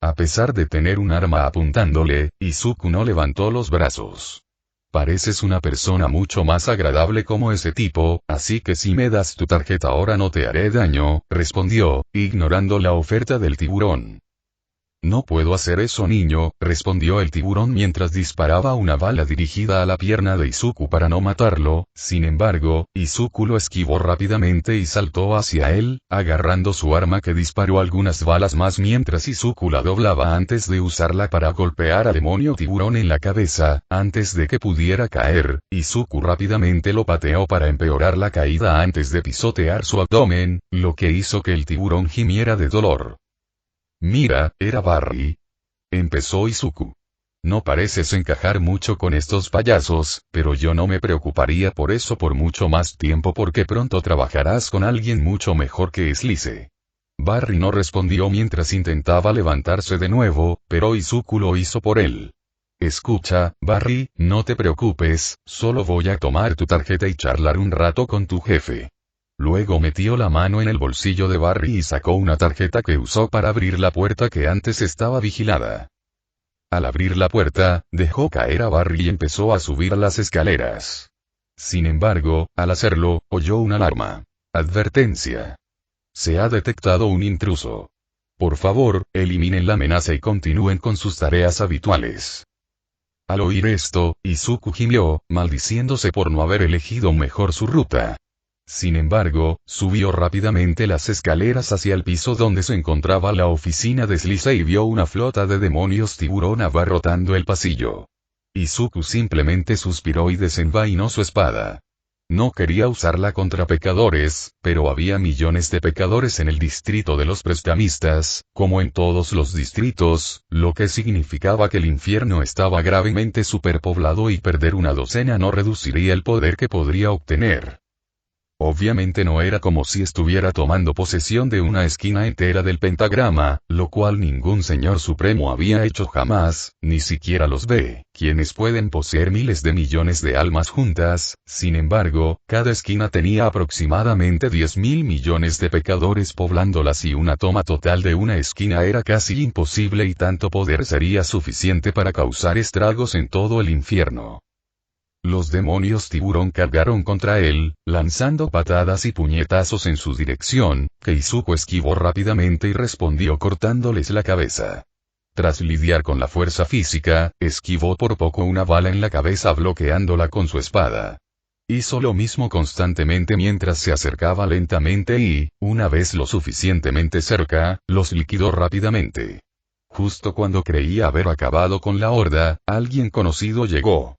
A pesar de tener un arma apuntándole, Izuku no levantó los brazos. Pareces una persona mucho más agradable como ese tipo, así que si me das tu tarjeta ahora no te haré daño, respondió, ignorando la oferta del tiburón. No puedo hacer eso niño, respondió el tiburón mientras disparaba una bala dirigida a la pierna de Izuku para no matarlo, sin embargo, Izuku lo esquivó rápidamente y saltó hacia él, agarrando su arma que disparó algunas balas más mientras Izuku la doblaba antes de usarla para golpear al demonio tiburón en la cabeza, antes de que pudiera caer, Izuku rápidamente lo pateó para empeorar la caída antes de pisotear su abdomen, lo que hizo que el tiburón gimiera de dolor. Mira, era Barry. Empezó Izuku. No pareces encajar mucho con estos payasos, pero yo no me preocuparía por eso por mucho más tiempo porque pronto trabajarás con alguien mucho mejor que Slice. Barry no respondió mientras intentaba levantarse de nuevo, pero Izuku lo hizo por él. Escucha, Barry, no te preocupes, solo voy a tomar tu tarjeta y charlar un rato con tu jefe. Luego metió la mano en el bolsillo de Barry y sacó una tarjeta que usó para abrir la puerta que antes estaba vigilada. Al abrir la puerta, dejó caer a Barry y empezó a subir las escaleras. Sin embargo, al hacerlo, oyó una alarma. Advertencia. Se ha detectado un intruso. Por favor, eliminen la amenaza y continúen con sus tareas habituales. Al oír esto, Izuku gimió, maldiciéndose por no haber elegido mejor su ruta. Sin embargo, subió rápidamente las escaleras hacia el piso donde se encontraba la oficina de Slice y vio una flota de demonios tiburón abarrotando el pasillo. Izuku simplemente suspiró y desenvainó su espada. No quería usarla contra pecadores, pero había millones de pecadores en el distrito de los prestamistas, como en todos los distritos, lo que significaba que el infierno estaba gravemente superpoblado y perder una docena no reduciría el poder que podría obtener. Obviamente no era como si estuviera tomando posesión de una esquina entera del pentagrama, lo cual ningún señor supremo había hecho jamás, ni siquiera los B, quienes pueden poseer miles de millones de almas juntas. Sin embargo, cada esquina tenía aproximadamente 10.000 millones de pecadores poblándolas y una toma total de una esquina era casi imposible y tanto poder sería suficiente para causar estragos en todo el infierno. Los demonios tiburón cargaron contra él, lanzando patadas y puñetazos en su dirección, que Izuku esquivó rápidamente y respondió cortándoles la cabeza. Tras lidiar con la fuerza física, esquivó por poco una bala en la cabeza bloqueándola con su espada. Hizo lo mismo constantemente mientras se acercaba lentamente y, una vez lo suficientemente cerca, los liquidó rápidamente. Justo cuando creía haber acabado con la horda, alguien conocido llegó.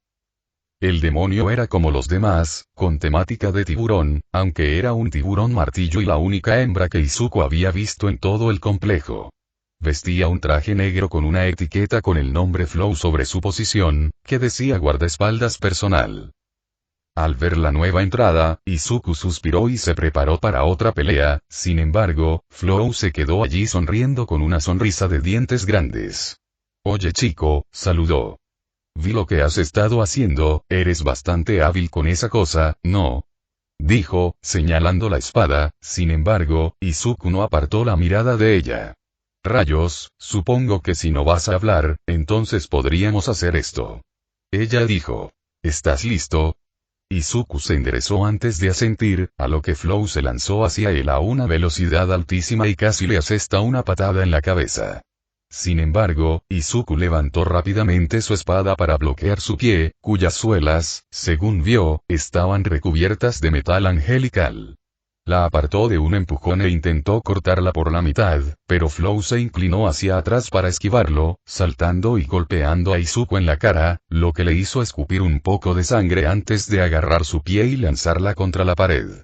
El demonio era como los demás, con temática de tiburón, aunque era un tiburón martillo y la única hembra que Izuku había visto en todo el complejo. Vestía un traje negro con una etiqueta con el nombre Flow sobre su posición, que decía guardaespaldas personal. Al ver la nueva entrada, Izuku suspiró y se preparó para otra pelea, sin embargo, Flow se quedó allí sonriendo con una sonrisa de dientes grandes. Oye chico, saludó. Vi lo que has estado haciendo, eres bastante hábil con esa cosa, ¿no? Dijo, señalando la espada, sin embargo, Izuku no apartó la mirada de ella. Rayos, supongo que si no vas a hablar, entonces podríamos hacer esto. Ella dijo. ¿Estás listo? Izuku se enderezó antes de asentir, a lo que Flow se lanzó hacia él a una velocidad altísima y casi le asesta una patada en la cabeza. Sin embargo, Izuku levantó rápidamente su espada para bloquear su pie, cuyas suelas, según vio, estaban recubiertas de metal angelical. La apartó de un empujón e intentó cortarla por la mitad, pero Flow se inclinó hacia atrás para esquivarlo, saltando y golpeando a Izuku en la cara, lo que le hizo escupir un poco de sangre antes de agarrar su pie y lanzarla contra la pared.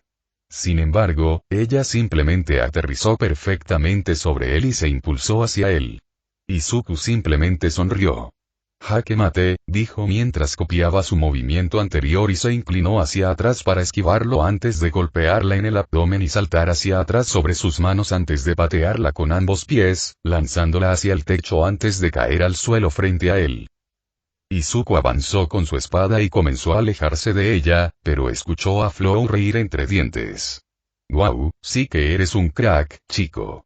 Sin embargo, ella simplemente aterrizó perfectamente sobre él y se impulsó hacia él. Izuku simplemente sonrió. Jaque mate, dijo mientras copiaba su movimiento anterior y se inclinó hacia atrás para esquivarlo antes de golpearla en el abdomen y saltar hacia atrás sobre sus manos antes de patearla con ambos pies, lanzándola hacia el techo antes de caer al suelo frente a él. Izuku avanzó con su espada y comenzó a alejarse de ella, pero escuchó a Flow reír entre dientes. «Guau, sí que eres un crack, chico»,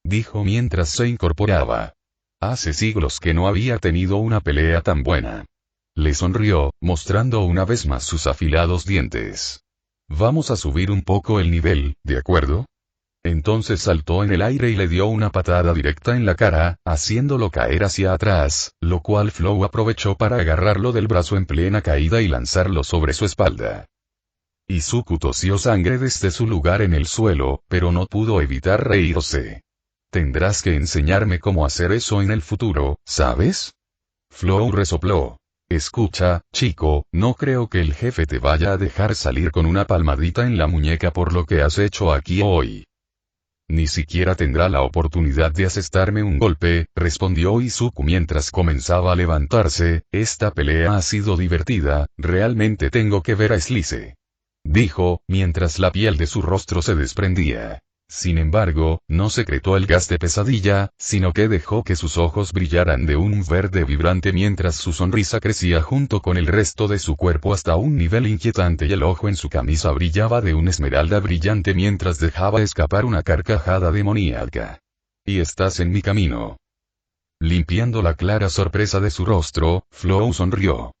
dijo mientras se incorporaba. Hace siglos que no había tenido una pelea tan buena. Le sonrió, mostrando una vez más sus afilados dientes. Vamos a subir un poco el nivel, ¿de acuerdo? Entonces saltó en el aire y le dio una patada directa en la cara, haciéndolo caer hacia atrás, lo cual Flow aprovechó para agarrarlo del brazo en plena caída y lanzarlo sobre su espalda. Izuku tosió sangre desde su lugar en el suelo, pero no pudo evitar reírse. Tendrás que enseñarme cómo hacer eso en el futuro, ¿sabes? Flow resopló. Escucha, chico, no creo que el jefe te vaya a dejar salir con una palmadita en la muñeca por lo que has hecho aquí hoy. Ni siquiera tendrá la oportunidad de asestarme un golpe, respondió Izuku mientras comenzaba a levantarse. Esta pelea ha sido divertida, realmente tengo que ver a Slice. Dijo, mientras la piel de su rostro se desprendía. Sin embargo, no secretó el gas de pesadilla, sino que dejó que sus ojos brillaran de un verde vibrante mientras su sonrisa crecía junto con el resto de su cuerpo hasta un nivel inquietante y el ojo en su camisa brillaba de un esmeralda brillante mientras dejaba escapar una carcajada demoníaca. Y estás en mi camino. Limpiando la clara sorpresa de su rostro, Flow sonrió.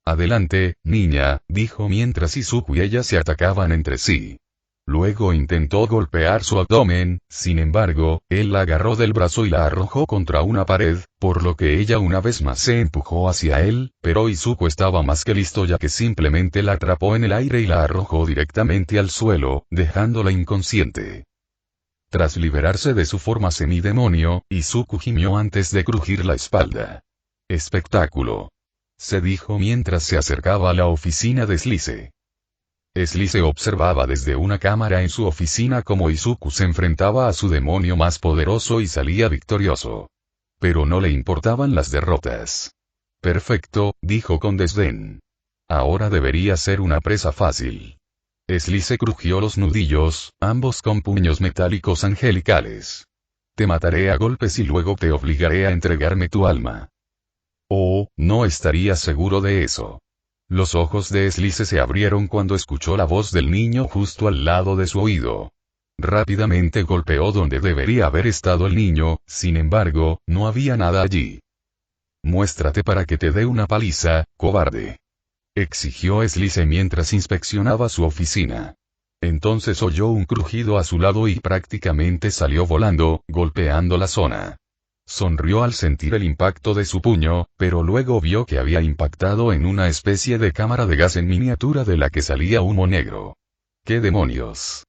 Adelante, niña, dijo mientras Izuku y ella se atacaban entre sí. Luego intentó golpear su abdomen, sin embargo, él la agarró del brazo y la arrojó contra una pared, por lo que ella una vez más se empujó hacia él, pero Izuku estaba más que listo ya que simplemente la atrapó en el aire y la arrojó directamente al suelo, dejándola inconsciente. Tras liberarse de su forma semidemonio, Izuku gimió antes de crujir la espalda. Espectáculo. Se dijo mientras se acercaba a la oficina de Slice. Slice observaba desde una cámara en su oficina como Izuku se enfrentaba a su demonio más poderoso y salía victorioso. Pero no le importaban las derrotas. Perfecto, dijo con desdén. Ahora debería ser una presa fácil. Slice crujió los nudillos, ambos con puños metálicos angelicales. Te mataré a golpes y luego te obligaré a entregarme tu alma. Oh, no estaría seguro de eso. Los ojos de Slice se abrieron cuando escuchó la voz del niño justo al lado de su oído. Rápidamente golpeó donde debería haber estado el niño, sin embargo, no había nada allí. Muéstrate para que te dé una paliza, cobarde. Exigió Slice mientras inspeccionaba su oficina. Entonces oyó un crujido a su lado y prácticamente salió volando, golpeando la zona. Sonrió al sentir el impacto de su puño, pero luego vio que había impactado en una especie de cámara de gas en miniatura de la que salía humo negro. ¡Qué demonios!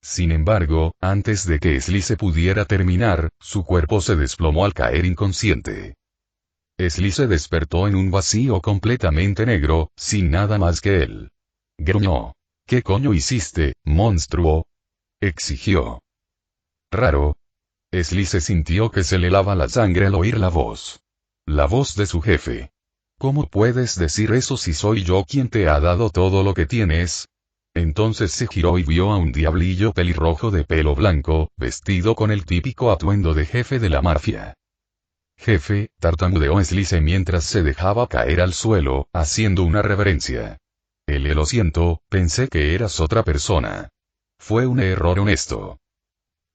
Sin embargo, antes de que Slice pudiera terminar, su cuerpo se desplomó al caer inconsciente. Slice despertó en un vacío completamente negro, sin nada más que él. Gruñó. ¿Qué coño hiciste, monstruo? Exigió. Raro. Slice sintió que se le helaba la sangre al oír la voz. La voz de su jefe. ¿Cómo puedes decir eso si soy yo quien te ha dado todo lo que tienes? Entonces se giró y vio a un diablillo pelirrojo de pelo blanco, vestido con el típico atuendo de jefe de la mafia. Jefe, tartamudeó Slice mientras se dejaba caer al suelo, haciendo una reverencia. Lo siento, pensé que eras otra persona. Fue un error honesto.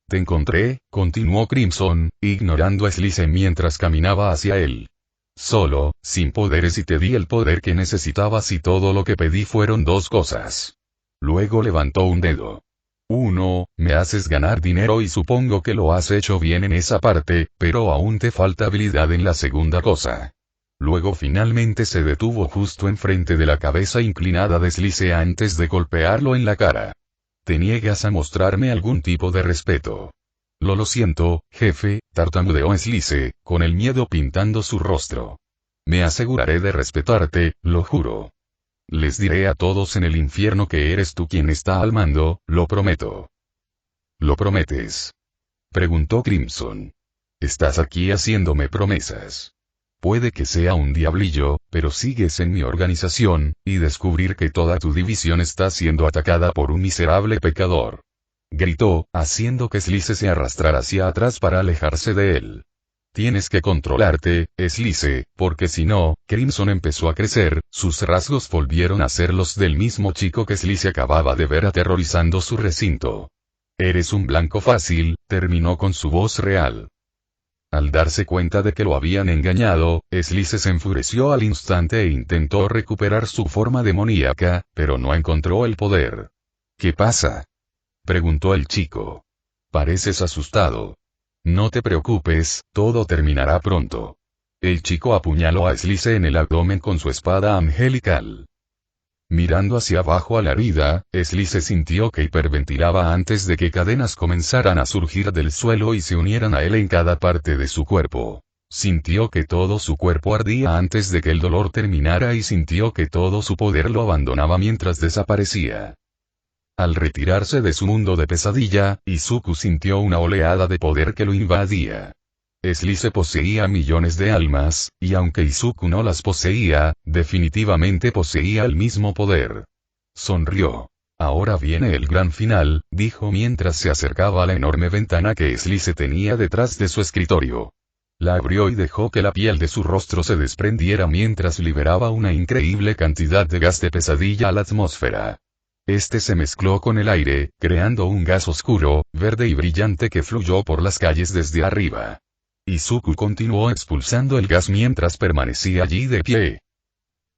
Te encontré, continuó Crimson, ignorando a Slice mientras caminaba hacia él. Solo, sin poderes y te di el poder que necesitabas y todo lo que pedí fueron dos cosas. Luego levantó un dedo. 1. Me haces ganar dinero y supongo que lo has hecho bien en esa parte, pero aún te falta habilidad en la segunda cosa. Luego finalmente se detuvo justo enfrente de la cabeza inclinada de Slice antes de golpearlo en la cara. Te niegas a mostrarme algún tipo de respeto. Lo siento, jefe, tartamudeó Slice, con el miedo pintando su rostro. Me aseguraré de respetarte, lo juro. Les diré a todos en el infierno que eres tú quien está al mando, lo prometo. ¿Lo prometes? Preguntó Crimson. Estás aquí haciéndome promesas. Puede que sea un diablillo, pero sigues en mi organización, y descubrir que toda tu división está siendo atacada por un miserable pecador. Gritó, haciendo que Slice se arrastrara hacia atrás para alejarse de él. Tienes que controlarte, Slice, porque si no, Crimson empezó a crecer, sus rasgos volvieron a ser los del mismo chico que Slice acababa de ver aterrorizando su recinto. Eres un blanco fácil, terminó con su voz real. Al darse cuenta de que lo habían engañado, Slice se enfureció al instante e intentó recuperar su forma demoníaca, pero no encontró el poder. ¿Qué pasa? Preguntó el chico. Pareces asustado. No te preocupes, todo terminará pronto. El chico apuñaló a Slice en el abdomen con su espada angelical. Mirando hacia abajo a la herida, Slice sintió que hiperventilaba antes de que cadenas comenzaran a surgir del suelo y se unieran a él en cada parte de su cuerpo. Sintió que todo su cuerpo ardía antes de que el dolor terminara y sintió que todo su poder lo abandonaba mientras desaparecía. Al retirarse de su mundo de pesadilla, Izuku sintió una oleada de poder que lo invadía. Slice poseía millones de almas, y aunque Izuku no las poseía, definitivamente poseía el mismo poder. Sonrió. Ahora viene el gran final, dijo mientras se acercaba a la enorme ventana que Slice tenía detrás de su escritorio. La abrió y dejó que la piel de su rostro se desprendiera mientras liberaba una increíble cantidad de gas de pesadilla a la atmósfera. Este se mezcló con el aire, creando un gas oscuro, verde y brillante que fluyó por las calles desde arriba. Izuku continuó expulsando el gas mientras permanecía allí de pie.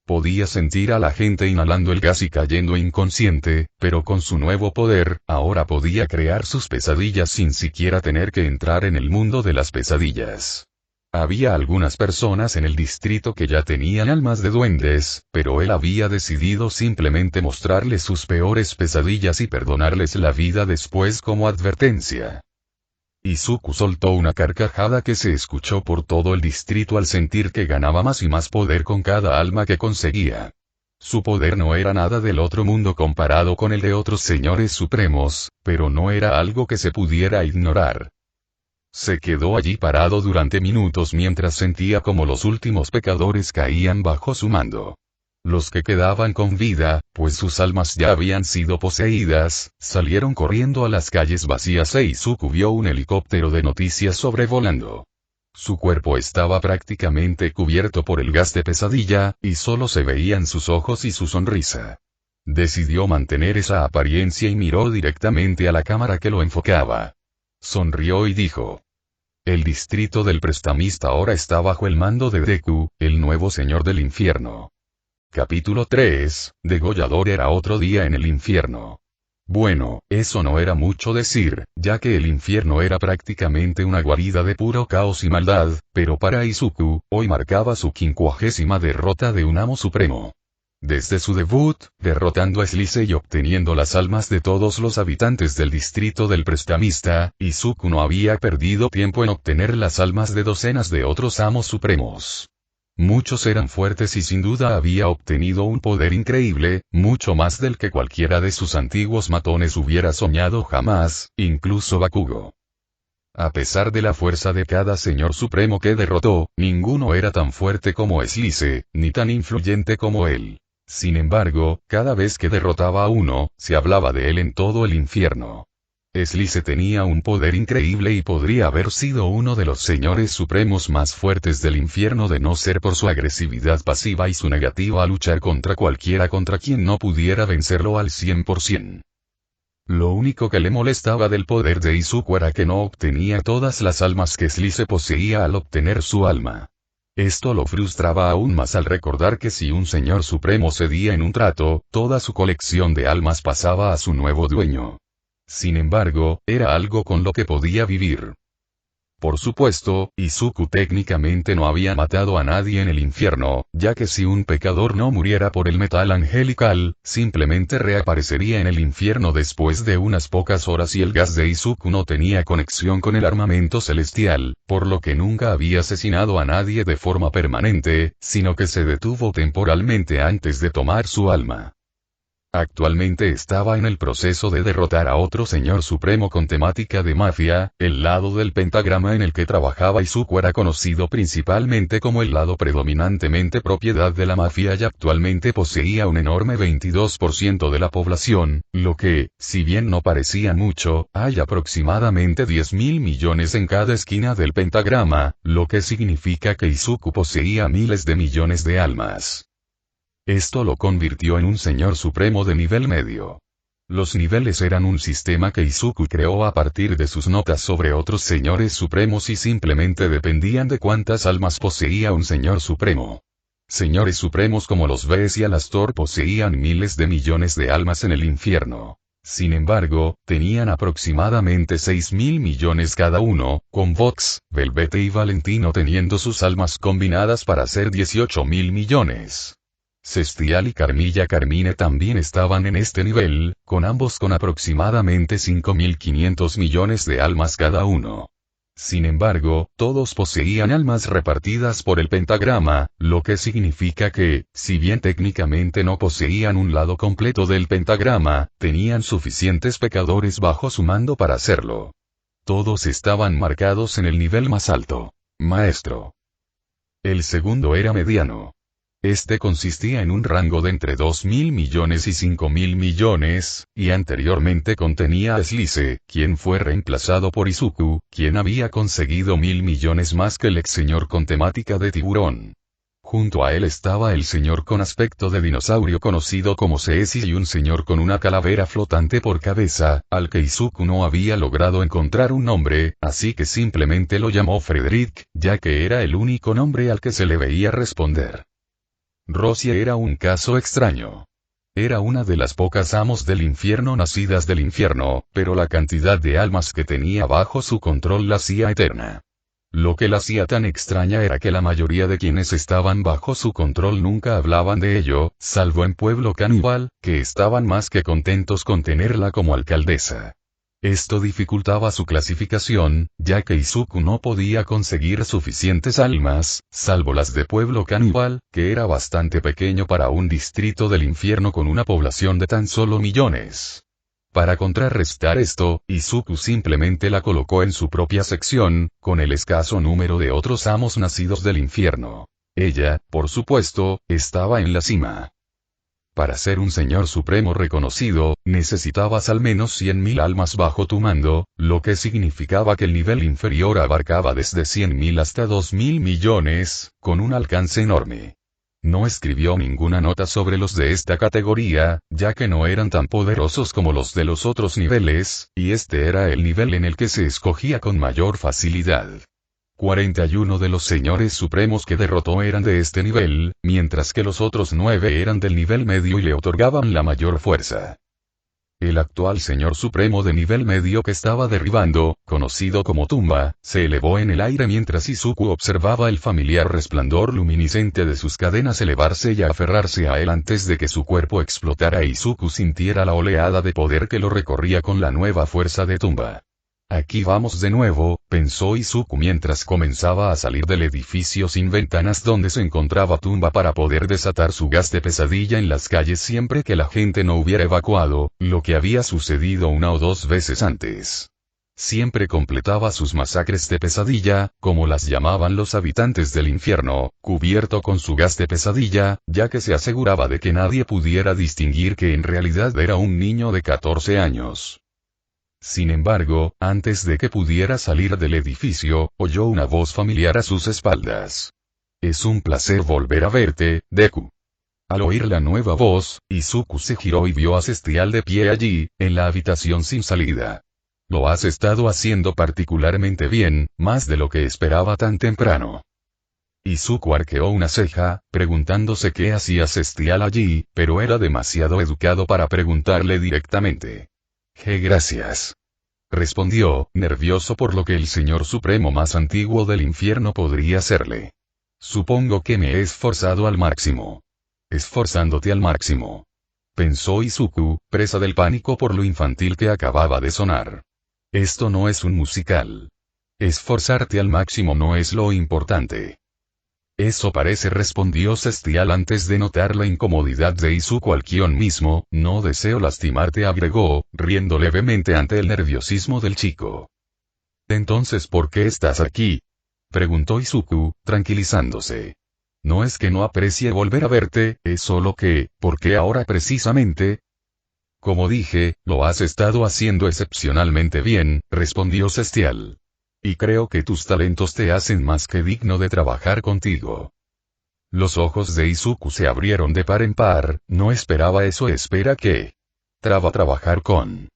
Podía sentir a la gente inhalando el gas y cayendo inconsciente, pero con su nuevo poder, ahora podía crear sus pesadillas sin siquiera tener que entrar en el mundo de las pesadillas. Había algunas personas en el distrito que ya tenían almas de duendes, pero él había decidido simplemente mostrarles sus peores pesadillas y perdonarles la vida después como advertencia. Izuku soltó una carcajada que se escuchó por todo el distrito al sentir que ganaba más y más poder con cada alma que conseguía. Su poder no era nada del otro mundo comparado con el de otros señores supremos, pero no era algo que se pudiera ignorar. Se quedó allí parado durante minutos mientras sentía como los últimos pecadores caían bajo su mando. Los que quedaban con vida, pues sus almas ya habían sido poseídas, salieron corriendo a las calles vacías e Izuku vio un helicóptero de noticias sobrevolando. Su cuerpo estaba prácticamente cubierto por el gas de pesadilla, y solo se veían sus ojos y su sonrisa. Decidió mantener esa apariencia y miró directamente a la cámara que lo enfocaba. Sonrió y dijo: el distrito del prestamista ahora está bajo el mando de Deku, el nuevo señor del infierno. Capítulo 3, Degollador era otro día en el infierno. Bueno, eso no era mucho decir, ya que el infierno era prácticamente una guarida de puro caos y maldad, pero para Izuku, hoy marcaba su 50ª derrota de un amo supremo. Desde su debut, derrotando a Slice y obteniendo las almas de todos los habitantes del distrito del prestamista, Izuku no había perdido tiempo en obtener las almas de docenas de otros amos supremos. Muchos eran fuertes y sin duda había obtenido un poder increíble, mucho más del que cualquiera de sus antiguos matones hubiera soñado jamás, incluso Bakugo. A pesar de la fuerza de cada Señor Supremo que derrotó, ninguno era tan fuerte como Slice, ni tan influyente como él. Sin embargo, cada vez que derrotaba a uno, se hablaba de él en todo el infierno. Slice tenía un poder increíble y podría haber sido uno de los señores supremos más fuertes del infierno de no ser por su agresividad pasiva y su negativa a luchar contra cualquiera contra quien no pudiera vencerlo al 100%. Lo único que le molestaba del poder de Izuku era que no obtenía todas las almas que Slice poseía al obtener su alma. Esto lo frustraba aún más al recordar que si un señor supremo cedía en un trato, toda su colección de almas pasaba a su nuevo dueño. Sin embargo, era algo con lo que podía vivir. Por supuesto, Izuku técnicamente no había matado a nadie en el infierno, ya que si un pecador no muriera por el metal angelical, simplemente reaparecería en el infierno después de unas pocas horas y el gas de Izuku no tenía conexión con el armamento celestial, por lo que nunca había asesinado a nadie de forma permanente, sino que se detuvo temporalmente antes de tomar su alma. Actualmente estaba en el proceso de derrotar a otro señor supremo con temática de mafia. El lado del pentagrama en el que trabajaba Izuku era conocido principalmente como el lado predominantemente propiedad de la mafia y actualmente poseía un enorme 22% de la población, lo que, si bien no parecía mucho, hay aproximadamente 10.000 millones en cada esquina del pentagrama, lo que significa que Izuku poseía miles de millones de almas. Esto lo convirtió en un señor supremo de nivel medio. Los niveles eran un sistema que Izuku creó a partir de sus notas sobre otros señores supremos y simplemente dependían de cuántas almas poseía un señor supremo. Señores supremos como los Ves y Alastor poseían miles de millones de almas en el infierno. Sin embargo, tenían aproximadamente 6.000 millones cada uno, con Vox, Velvete y Valentino teniendo sus almas combinadas para ser 18.000 millones. Cestial y Carmilla Carmine también estaban en este nivel, con ambos con aproximadamente 5.500 millones de almas cada uno. Sin embargo, todos poseían almas repartidas por el pentagrama, lo que significa que, si bien técnicamente no poseían un lado completo del pentagrama, tenían suficientes pecadores bajo su mando para hacerlo. Todos estaban marcados en el nivel más alto. Maestro. El segundo era mediano. Este consistía en un rango de entre 2.000 millones y 5.000 millones, y anteriormente contenía a Slice, quien fue reemplazado por Izuku, quien había conseguido 1.000 millones más que el ex señor con temática de tiburón. Junto a él estaba el señor con aspecto de dinosaurio conocido como Seesi y un señor con una calavera flotante por cabeza, al que Izuku no había logrado encontrar un nombre, así que simplemente lo llamó Frederick, ya que era el único nombre al que se le veía responder. Rosie era un caso extraño. Era una de las pocas amos del infierno nacidas del infierno, pero la cantidad de almas que tenía bajo su control la hacía eterna. Lo que la hacía tan extraña era que la mayoría de quienes estaban bajo su control nunca hablaban de ello, salvo en Pueblo Caníbal, que estaban más que contentos con tenerla como alcaldesa. Esto dificultaba su clasificación, ya que Izuku no podía conseguir suficientes almas, salvo las de Pueblo Caníbal, que era bastante pequeño para un distrito del infierno con una población de tan solo millones. Para contrarrestar esto, Izuku simplemente la colocó en su propia sección, con el escaso número de otros amos nacidos del infierno. Ella, por supuesto, estaba en la cima. Para ser un señor supremo reconocido, necesitabas al menos 100.000 almas bajo tu mando, lo que significaba que el nivel inferior abarcaba desde 100.000 hasta 2.000 millones, con un alcance enorme. No escribió ninguna nota sobre los de esta categoría, ya que no eran tan poderosos como los de los otros niveles, y este era el nivel en el que se escogía con mayor facilidad. 41 de los señores supremos que derrotó eran de este nivel, mientras que los otros 9 eran del nivel medio y le otorgaban la mayor fuerza. El actual señor supremo de nivel medio que estaba derribando, conocido como Tumba, se elevó en el aire mientras Izuku observaba el familiar resplandor luminiscente de sus cadenas elevarse y aferrarse a él antes de que su cuerpo explotara e Izuku sintiera la oleada de poder que lo recorría con la nueva fuerza de Tumba. Aquí vamos de nuevo, pensó Izuku mientras comenzaba a salir del edificio sin ventanas donde se encontraba Tumba para poder desatar su gas de pesadilla en las calles siempre que la gente no hubiera evacuado, lo que había sucedido una o dos veces antes. Siempre completaba sus masacres de pesadilla, como las llamaban los habitantes del infierno, cubierto con su gas de pesadilla, ya que se aseguraba de que nadie pudiera distinguir que en realidad era un niño de 14 años. Sin embargo, antes de que pudiera salir del edificio, oyó una voz familiar a sus espaldas. «Es un placer volver a verte, Deku». Al oír la nueva voz, Izuku se giró y vio a Celestial de pie allí, en la habitación sin salida. «Lo has estado haciendo particularmente bien, más de lo que esperaba tan temprano». Izuku arqueó una ceja, preguntándose qué hacía Celestial allí, pero era demasiado educado para preguntarle directamente. «Gracias», respondió, nervioso por lo que el Señor Supremo más antiguo del infierno podría hacerle. «Supongo que me he esforzado al máximo». «Esforzándote al máximo», pensó Izuku, presa del pánico por lo infantil que acababa de sonar. «Esto no es un musical. Esforzarte al máximo no es lo importante». «Eso parece», respondió Celestial antes de notar la incomodidad de Izuku al guión mismo. «No deseo lastimarte», agregó, riendo levemente ante el nerviosismo del chico. «Entonces, ¿por qué estás aquí?», preguntó Izuku, tranquilizándose. «No es que no aprecie volver a verte, es solo que, ¿por qué ahora precisamente?». «Como dije, lo has estado haciendo excepcionalmente bien», respondió Celestial. «Y creo que tus talentos te hacen más que digno de trabajar contigo». Los ojos de Izuku se abrieron de par en par. «No esperaba eso». «Espera que trabajar con».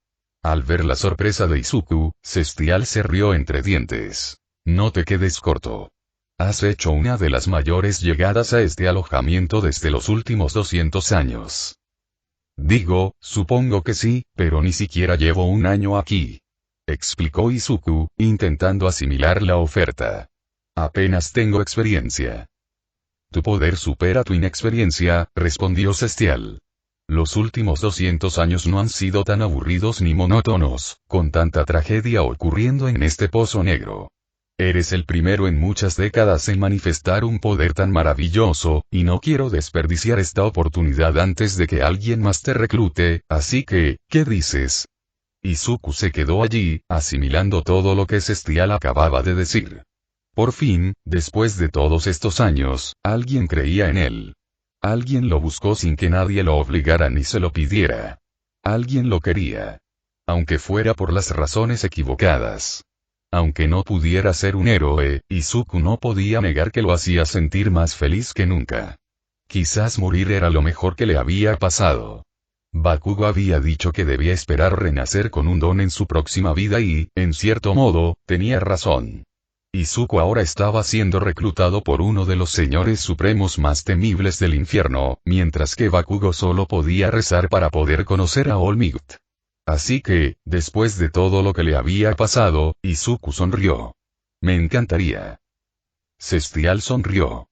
Al ver la sorpresa de Izuku, Celestial se rió entre dientes. «No te quedes corto. Has hecho una de las mayores llegadas a este alojamiento desde los últimos 200 años. «Digo, supongo que sí, pero ni siquiera llevo un año aquí», explicó Izuku, intentando asimilar la oferta. «Apenas tengo experiencia». «Tu poder supera tu inexperiencia», respondió Celestial. «Los últimos 200 años no han sido tan aburridos ni monótonos, con tanta tragedia ocurriendo en este pozo negro. Eres el primero en muchas décadas en manifestar un poder tan maravilloso, y no quiero desperdiciar esta oportunidad antes de que alguien más te reclute, así que, ¿qué dices?». Izuku se quedó allí, asimilando todo lo que Celestial acababa de decir. Por fin, después de todos estos años, alguien creía en él. Alguien lo buscó sin que nadie lo obligara ni se lo pidiera. Alguien lo quería. Aunque fuera por las razones equivocadas. Aunque no pudiera ser un héroe, Izuku no podía negar que lo hacía sentir más feliz que nunca. Quizás morir era lo mejor que le había pasado. Bakugo había dicho que debía esperar renacer con un don en su próxima vida y, en cierto modo, tenía razón. Izuku ahora estaba siendo reclutado por uno de los señores supremos más temibles del infierno, mientras que Bakugo solo podía rezar para poder conocer a All Might. Así que, después de todo lo que le había pasado, Izuku sonrió. «Me encantaría». Celestial sonrió.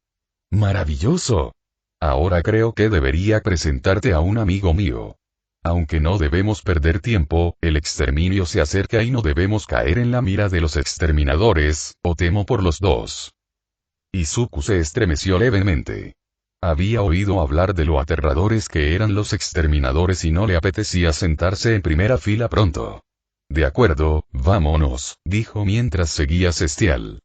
«Maravilloso. Ahora creo que debería presentarte a un amigo mío. Aunque no debemos perder tiempo, el exterminio se acerca y no debemos caer en la mira de los exterminadores, o temo por los dos». Izuku se estremeció levemente. Había oído hablar de lo aterradores que eran los exterminadores y no le apetecía sentarse en primera fila pronto. «De acuerdo, vámonos», dijo mientras seguía Celestial.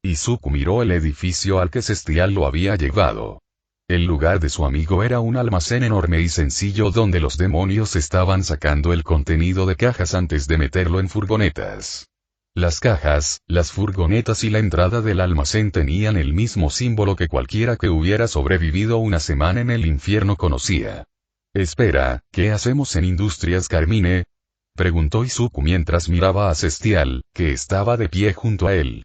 Izuku miró el edificio al que Celestial lo había llevado. El lugar de su amigo era un almacén enorme y sencillo donde los demonios estaban sacando el contenido de cajas antes de meterlo en furgonetas. Las cajas, las furgonetas y la entrada del almacén tenían el mismo símbolo que cualquiera que hubiera sobrevivido una semana en el infierno conocía. «Espera, ¿qué hacemos en Industrias Carmine?», preguntó Izuku mientras miraba a Celestial, que estaba de pie junto a él.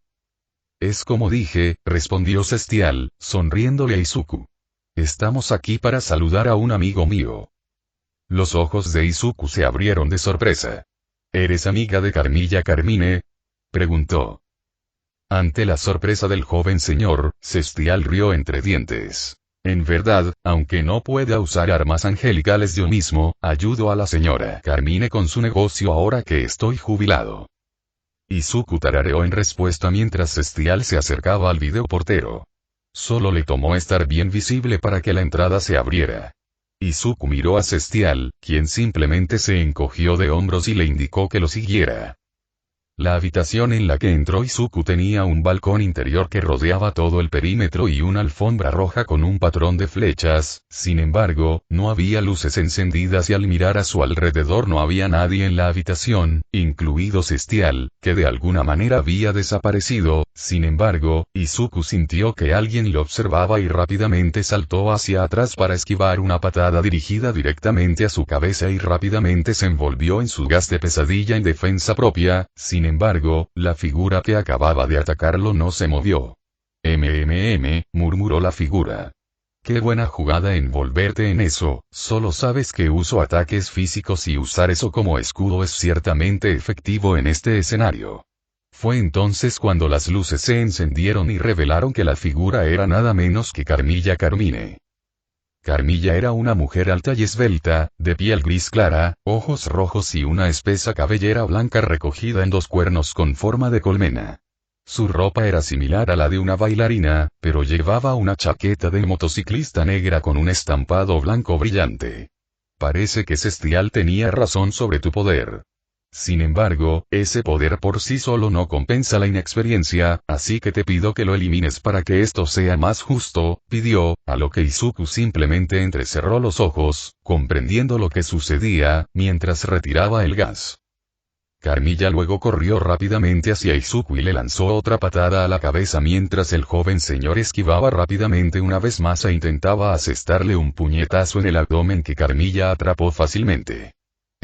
«Es como dije», respondió Celestial, sonriéndole a Izuku. «Estamos aquí para saludar a un amigo mío». Los ojos de Izuku se abrieron de sorpresa. «¿Eres amiga de Carmilla Carmine?», preguntó. Ante la sorpresa del joven señor, Celestial rió entre dientes. «En verdad, aunque no pueda usar armas angelicales yo mismo, ayudo a la señora Carmine con su negocio ahora que estoy jubilado». Izuku tarareó en respuesta mientras Celestial se acercaba al videoportero. Solo le tomó estar bien visible para que la entrada se abriera. Izuku miró a Celestial, quien simplemente se encogió de hombros y le indicó que lo siguiera. La habitación en la que entró Izuku tenía un balcón interior que rodeaba todo el perímetro y una alfombra roja con un patrón de flechas. Sin embargo, no había luces encendidas y al mirar a su alrededor no había nadie en la habitación, incluido Celestial, que de alguna manera había desaparecido. Sin embargo, Izuku sintió que alguien lo observaba y rápidamente saltó hacia atrás para esquivar una patada dirigida directamente a su cabeza y rápidamente se envolvió en su gas de pesadilla en defensa propia. Sin embargo, la figura que acababa de atacarlo no se movió. Murmuró la figura. Qué buena jugada envolverte en eso, solo sabes que uso ataques físicos y usar eso como escudo es ciertamente efectivo en este escenario. Fue entonces cuando las luces se encendieron y revelaron que la figura era nada menos que Carmilla Carmine. Carmilla era una mujer alta y esbelta, de piel gris clara, ojos rojos y una espesa cabellera blanca recogida en dos cuernos con forma de colmena. Su ropa era similar a la de una bailarina, pero llevaba una chaqueta de motociclista negra con un estampado blanco brillante. Parece que Celestial tenía razón sobre tu poder. Sin embargo, ese poder por sí solo no compensa la inexperiencia, así que te pido que lo elimines para que esto sea más justo, pidió, a lo que Izuku simplemente entrecerró los ojos, comprendiendo lo que sucedía, mientras retiraba el gas. Carmilla luego corrió rápidamente hacia Izuku y le lanzó otra patada a la cabeza mientras el joven señor esquivaba rápidamente una vez más e intentaba asestarle un puñetazo en el abdomen que Carmilla atrapó fácilmente.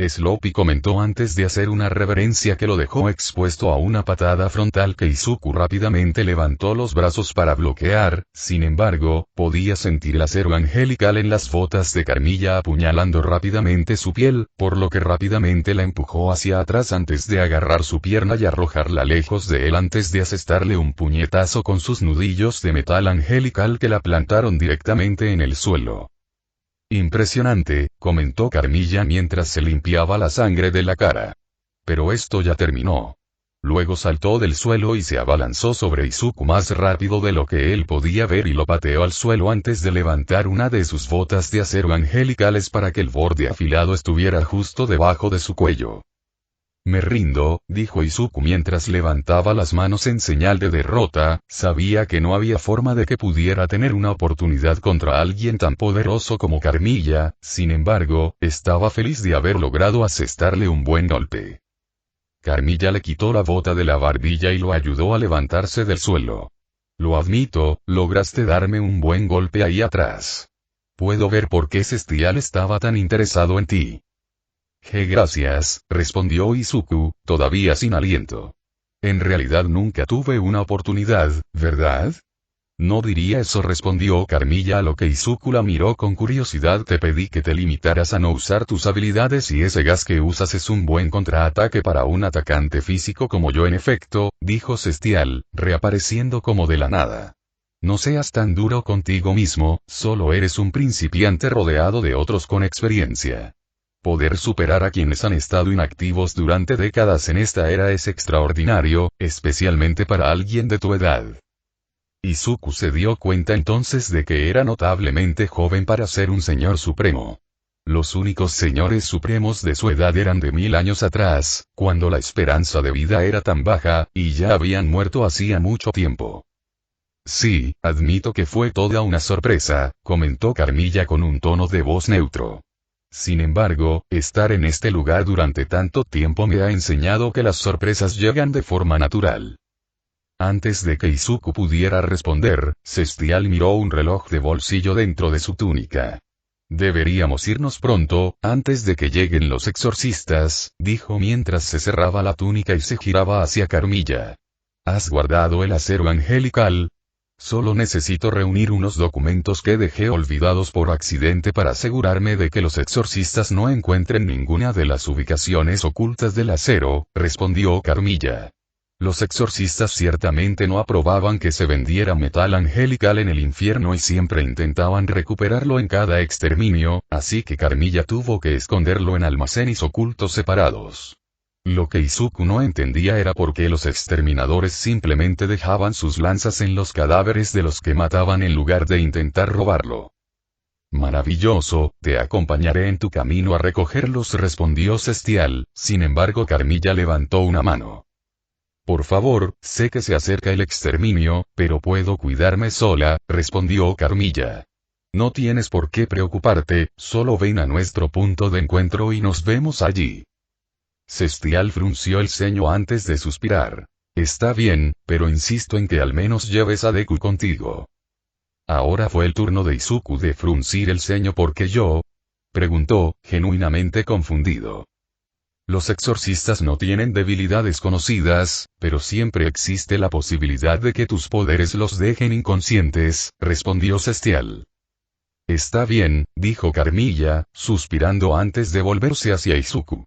Sloppy comentó antes de hacer una reverencia que lo dejó expuesto a una patada frontal que Izuku rápidamente levantó los brazos para bloquear. Sin embargo, podía sentir el acero angelical en las botas de Carmilla apuñalando rápidamente su piel, por lo que rápidamente la empujó hacia atrás antes de agarrar su pierna y arrojarla lejos de él antes de asestarle un puñetazo con sus nudillos de metal angelical que la plantaron directamente en el suelo. Impresionante, comentó Carmilla mientras se limpiaba la sangre de la cara. Pero esto ya terminó. Luego saltó del suelo y se abalanzó sobre Izuku más rápido de lo que él podía ver y lo pateó al suelo antes de levantar una de sus botas de acero angelicales para que el borde afilado estuviera justo debajo de su cuello. Me rindo, dijo Izuku mientras levantaba las manos en señal de derrota. Sabía que no había forma de que pudiera tener una oportunidad contra alguien tan poderoso como Carmilla. Sin embargo, estaba feliz de haber logrado asestarle un buen golpe. Carmilla le quitó la bota de la barbilla y lo ayudó a levantarse del suelo. Lo admito, lograste darme un buen golpe ahí atrás. Puedo ver por qué Celestial estaba tan interesado en ti. Gracias, respondió Izuku, todavía sin aliento. En realidad nunca tuve una oportunidad, ¿verdad? No diría eso, respondió Carmilla, a lo que Izuku la miró con curiosidad. Te pedí que te limitaras a no usar tus habilidades y ese gas que usas es un buen contraataque para un atacante físico como yo. En efecto, dijo Celestial, reapareciendo como de la nada. No seas tan duro contigo mismo, solo eres un principiante rodeado de otros con experiencia. Poder superar a quienes han estado inactivos durante décadas en esta era es extraordinario, especialmente para alguien de tu edad. Izuku se dio cuenta entonces de que era notablemente joven para ser un señor supremo. Los únicos señores supremos de su edad eran de 1000 años atrás, cuando la esperanza de vida era tan baja, y ya habían muerto hacía mucho tiempo. Sí, admito que fue toda una sorpresa, comentó Carmilla con un tono de voz neutro. Sin embargo, estar en este lugar durante tanto tiempo me ha enseñado que las sorpresas llegan de forma natural. Antes de que Izuku pudiera responder, Celestial miró un reloj de bolsillo dentro de su túnica. Deberíamos irnos pronto, antes de que lleguen los exorcistas, dijo mientras se cerraba la túnica y se giraba hacia Carmilla. ¿Has guardado el acero angelical? Solo necesito reunir unos documentos que dejé olvidados por accidente para asegurarme de que los exorcistas no encuentren ninguna de las ubicaciones ocultas del acero, respondió Carmilla. Los exorcistas ciertamente no aprobaban que se vendiera metal angelical en el infierno y siempre intentaban recuperarlo en cada exterminio, así que Carmilla tuvo que esconderlo en almacenes ocultos separados. Lo que Izuku no entendía era por qué los exterminadores simplemente dejaban sus lanzas en los cadáveres de los que mataban en lugar de intentar robarlo. Maravilloso, te acompañaré en tu camino a recogerlos, respondió Celestial. Sin embargo, Carmilla levantó una mano. Por favor, sé que se acerca el exterminio, pero puedo cuidarme sola, respondió Carmilla. No tienes por qué preocuparte, solo ven a nuestro punto de encuentro y nos vemos allí. Cestial frunció el ceño antes de suspirar. Está bien, pero insisto en que al menos lleves a Deku contigo. Ahora fue el turno de Izuku de fruncir el ceño porque yo, preguntó, genuinamente confundido. Los exorcistas no tienen debilidades conocidas, pero siempre existe la posibilidad de que tus poderes los dejen inconscientes, respondió Cestial. Está bien, dijo Carmilla, suspirando antes de volverse hacia Izuku.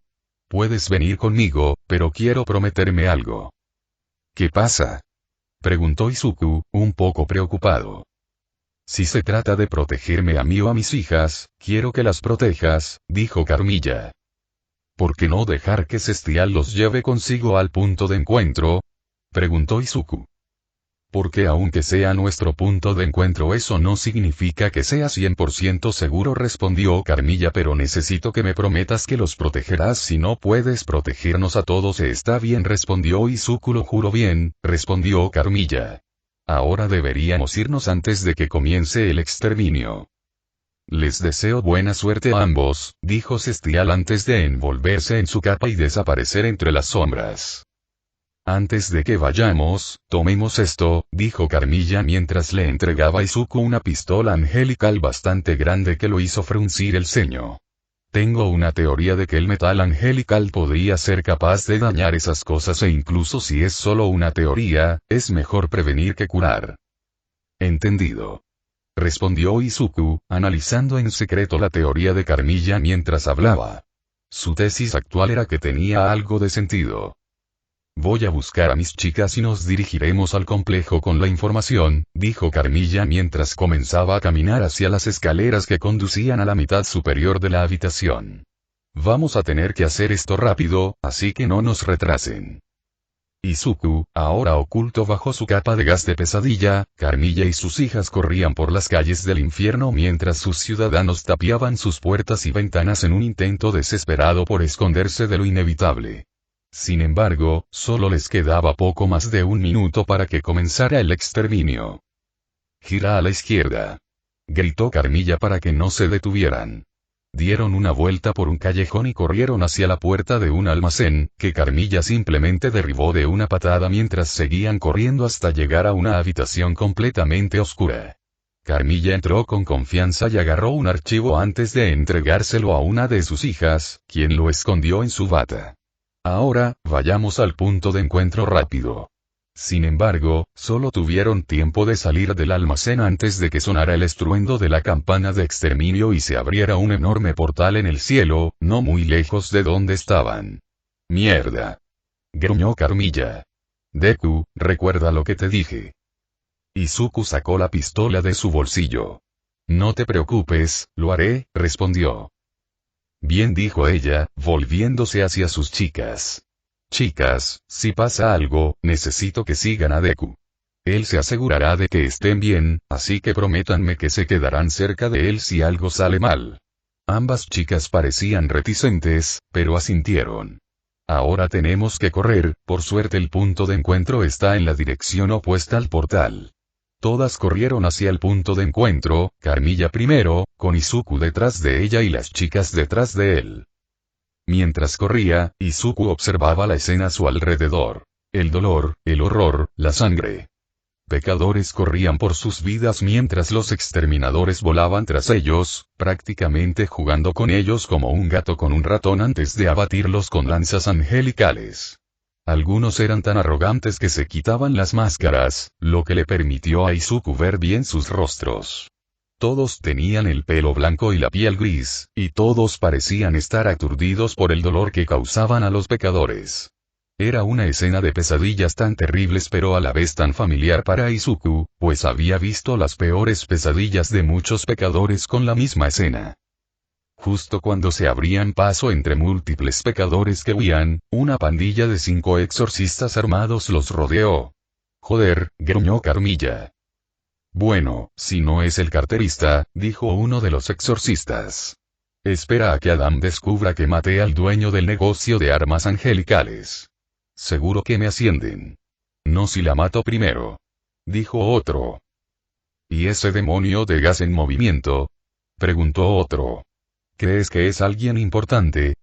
Puedes venir conmigo, pero quiero prometerme algo. ¿Qué pasa? Preguntó Izuku, un poco preocupado. Si se trata de protegerme a mí o a mis hijas, quiero que las protejas, dijo Carmilla. ¿Por qué no dejar que Cestial los lleve consigo al punto de encuentro? Preguntó Izuku. Porque aunque sea nuestro punto de encuentro eso no significa que sea 100% seguro respondió Carmilla pero necesito que me prometas que los protegerás si no puedes protegernos a todos está bien respondió Izuku lo juro bien, respondió Carmilla. Ahora deberíamos irnos antes de que comience el exterminio. Les deseo buena suerte a ambos, dijo Cestial antes de envolverse en su capa y desaparecer entre las sombras. Antes de que vayamos, tomemos esto, dijo Carmilla mientras le entregaba a Izuku una pistola angelical bastante grande que lo hizo fruncir el ceño. Tengo una teoría de que el metal angelical podría ser capaz de dañar esas cosas e incluso si es solo una teoría, es mejor prevenir que curar. Entendido. Respondió Izuku, analizando en secreto la teoría de Carmilla mientras hablaba. Su tesis actual era que tenía algo de sentido. Voy a buscar a mis chicas y nos dirigiremos al complejo con la información, dijo Carmilla mientras comenzaba a caminar hacia las escaleras que conducían a la mitad superior de la habitación. Vamos a tener que hacer esto rápido, así que no nos retrasen. Izuku, ahora oculto bajo su capa de gas de pesadilla, Carmilla y sus hijas corrían por las calles del infierno mientras sus ciudadanos tapiaban sus puertas y ventanas en un intento desesperado por esconderse de lo inevitable. Sin embargo, solo les quedaba poco más de un minuto para que comenzara el exterminio. Gira a la izquierda. Gritó Carmilla para que no se detuvieran. Dieron una vuelta por un callejón y corrieron hacia la puerta de un almacén, que Carmilla simplemente derribó de una patada mientras seguían corriendo hasta llegar a una habitación completamente oscura. Carmilla entró con confianza y agarró un archivo antes de entregárselo a una de sus hijas, quien lo escondió en su bata. Ahora, vayamos al punto de encuentro rápido. Sin embargo, solo tuvieron tiempo de salir del almacén antes de que sonara el estruendo de la campana de exterminio y se abriera un enorme portal en el cielo, no muy lejos de donde estaban. ¡Mierda! Gruñó Carmilla. Deku, recuerda lo que te dije. Izuku sacó la pistola de su bolsillo. No te preocupes, lo haré, respondió. Bien dijo ella, volviéndose hacia sus chicas. Chicas, si pasa algo, necesito que sigan a Deku. Él se asegurará de que estén bien, así que prométanme que se quedarán cerca de él si algo sale mal. Ambas chicas parecían reticentes, pero asintieron. Ahora tenemos que correr, por suerte el punto de encuentro está en la dirección opuesta al portal. Todas corrieron hacia el punto de encuentro, Carmilla primero, con Izuku detrás de ella y las chicas detrás de él. Mientras corría, Izuku observaba la escena a su alrededor. El dolor, el horror, la sangre. Pecadores corrían por sus vidas mientras los exterminadores volaban tras ellos, prácticamente jugando con ellos como un gato con un ratón antes de abatirlos con lanzas angelicales. Algunos eran tan arrogantes que se quitaban las máscaras, lo que le permitió a Izuku ver bien sus rostros. Todos tenían el pelo blanco y la piel gris, y todos parecían estar aturdidos por el dolor que causaban a los pecadores. Era una escena de pesadillas tan terribles pero a la vez tan familiar para Izuku, pues había visto las peores pesadillas de muchos pecadores con la misma escena. Justo cuando se abrían paso entre múltiples pecadores que huían, una pandilla de 5 exorcistas armados los rodeó. Joder, gruñó Carmilla. Bueno, si no es el carterista, dijo uno de los exorcistas. Espera a que Adam descubra que maté al dueño del negocio de armas angelicales. Seguro que me ascienden. No si la mato primero. Dijo otro. ¿Y ese demonio de gas en movimiento? Preguntó otro. ¿Crees que es alguien importante?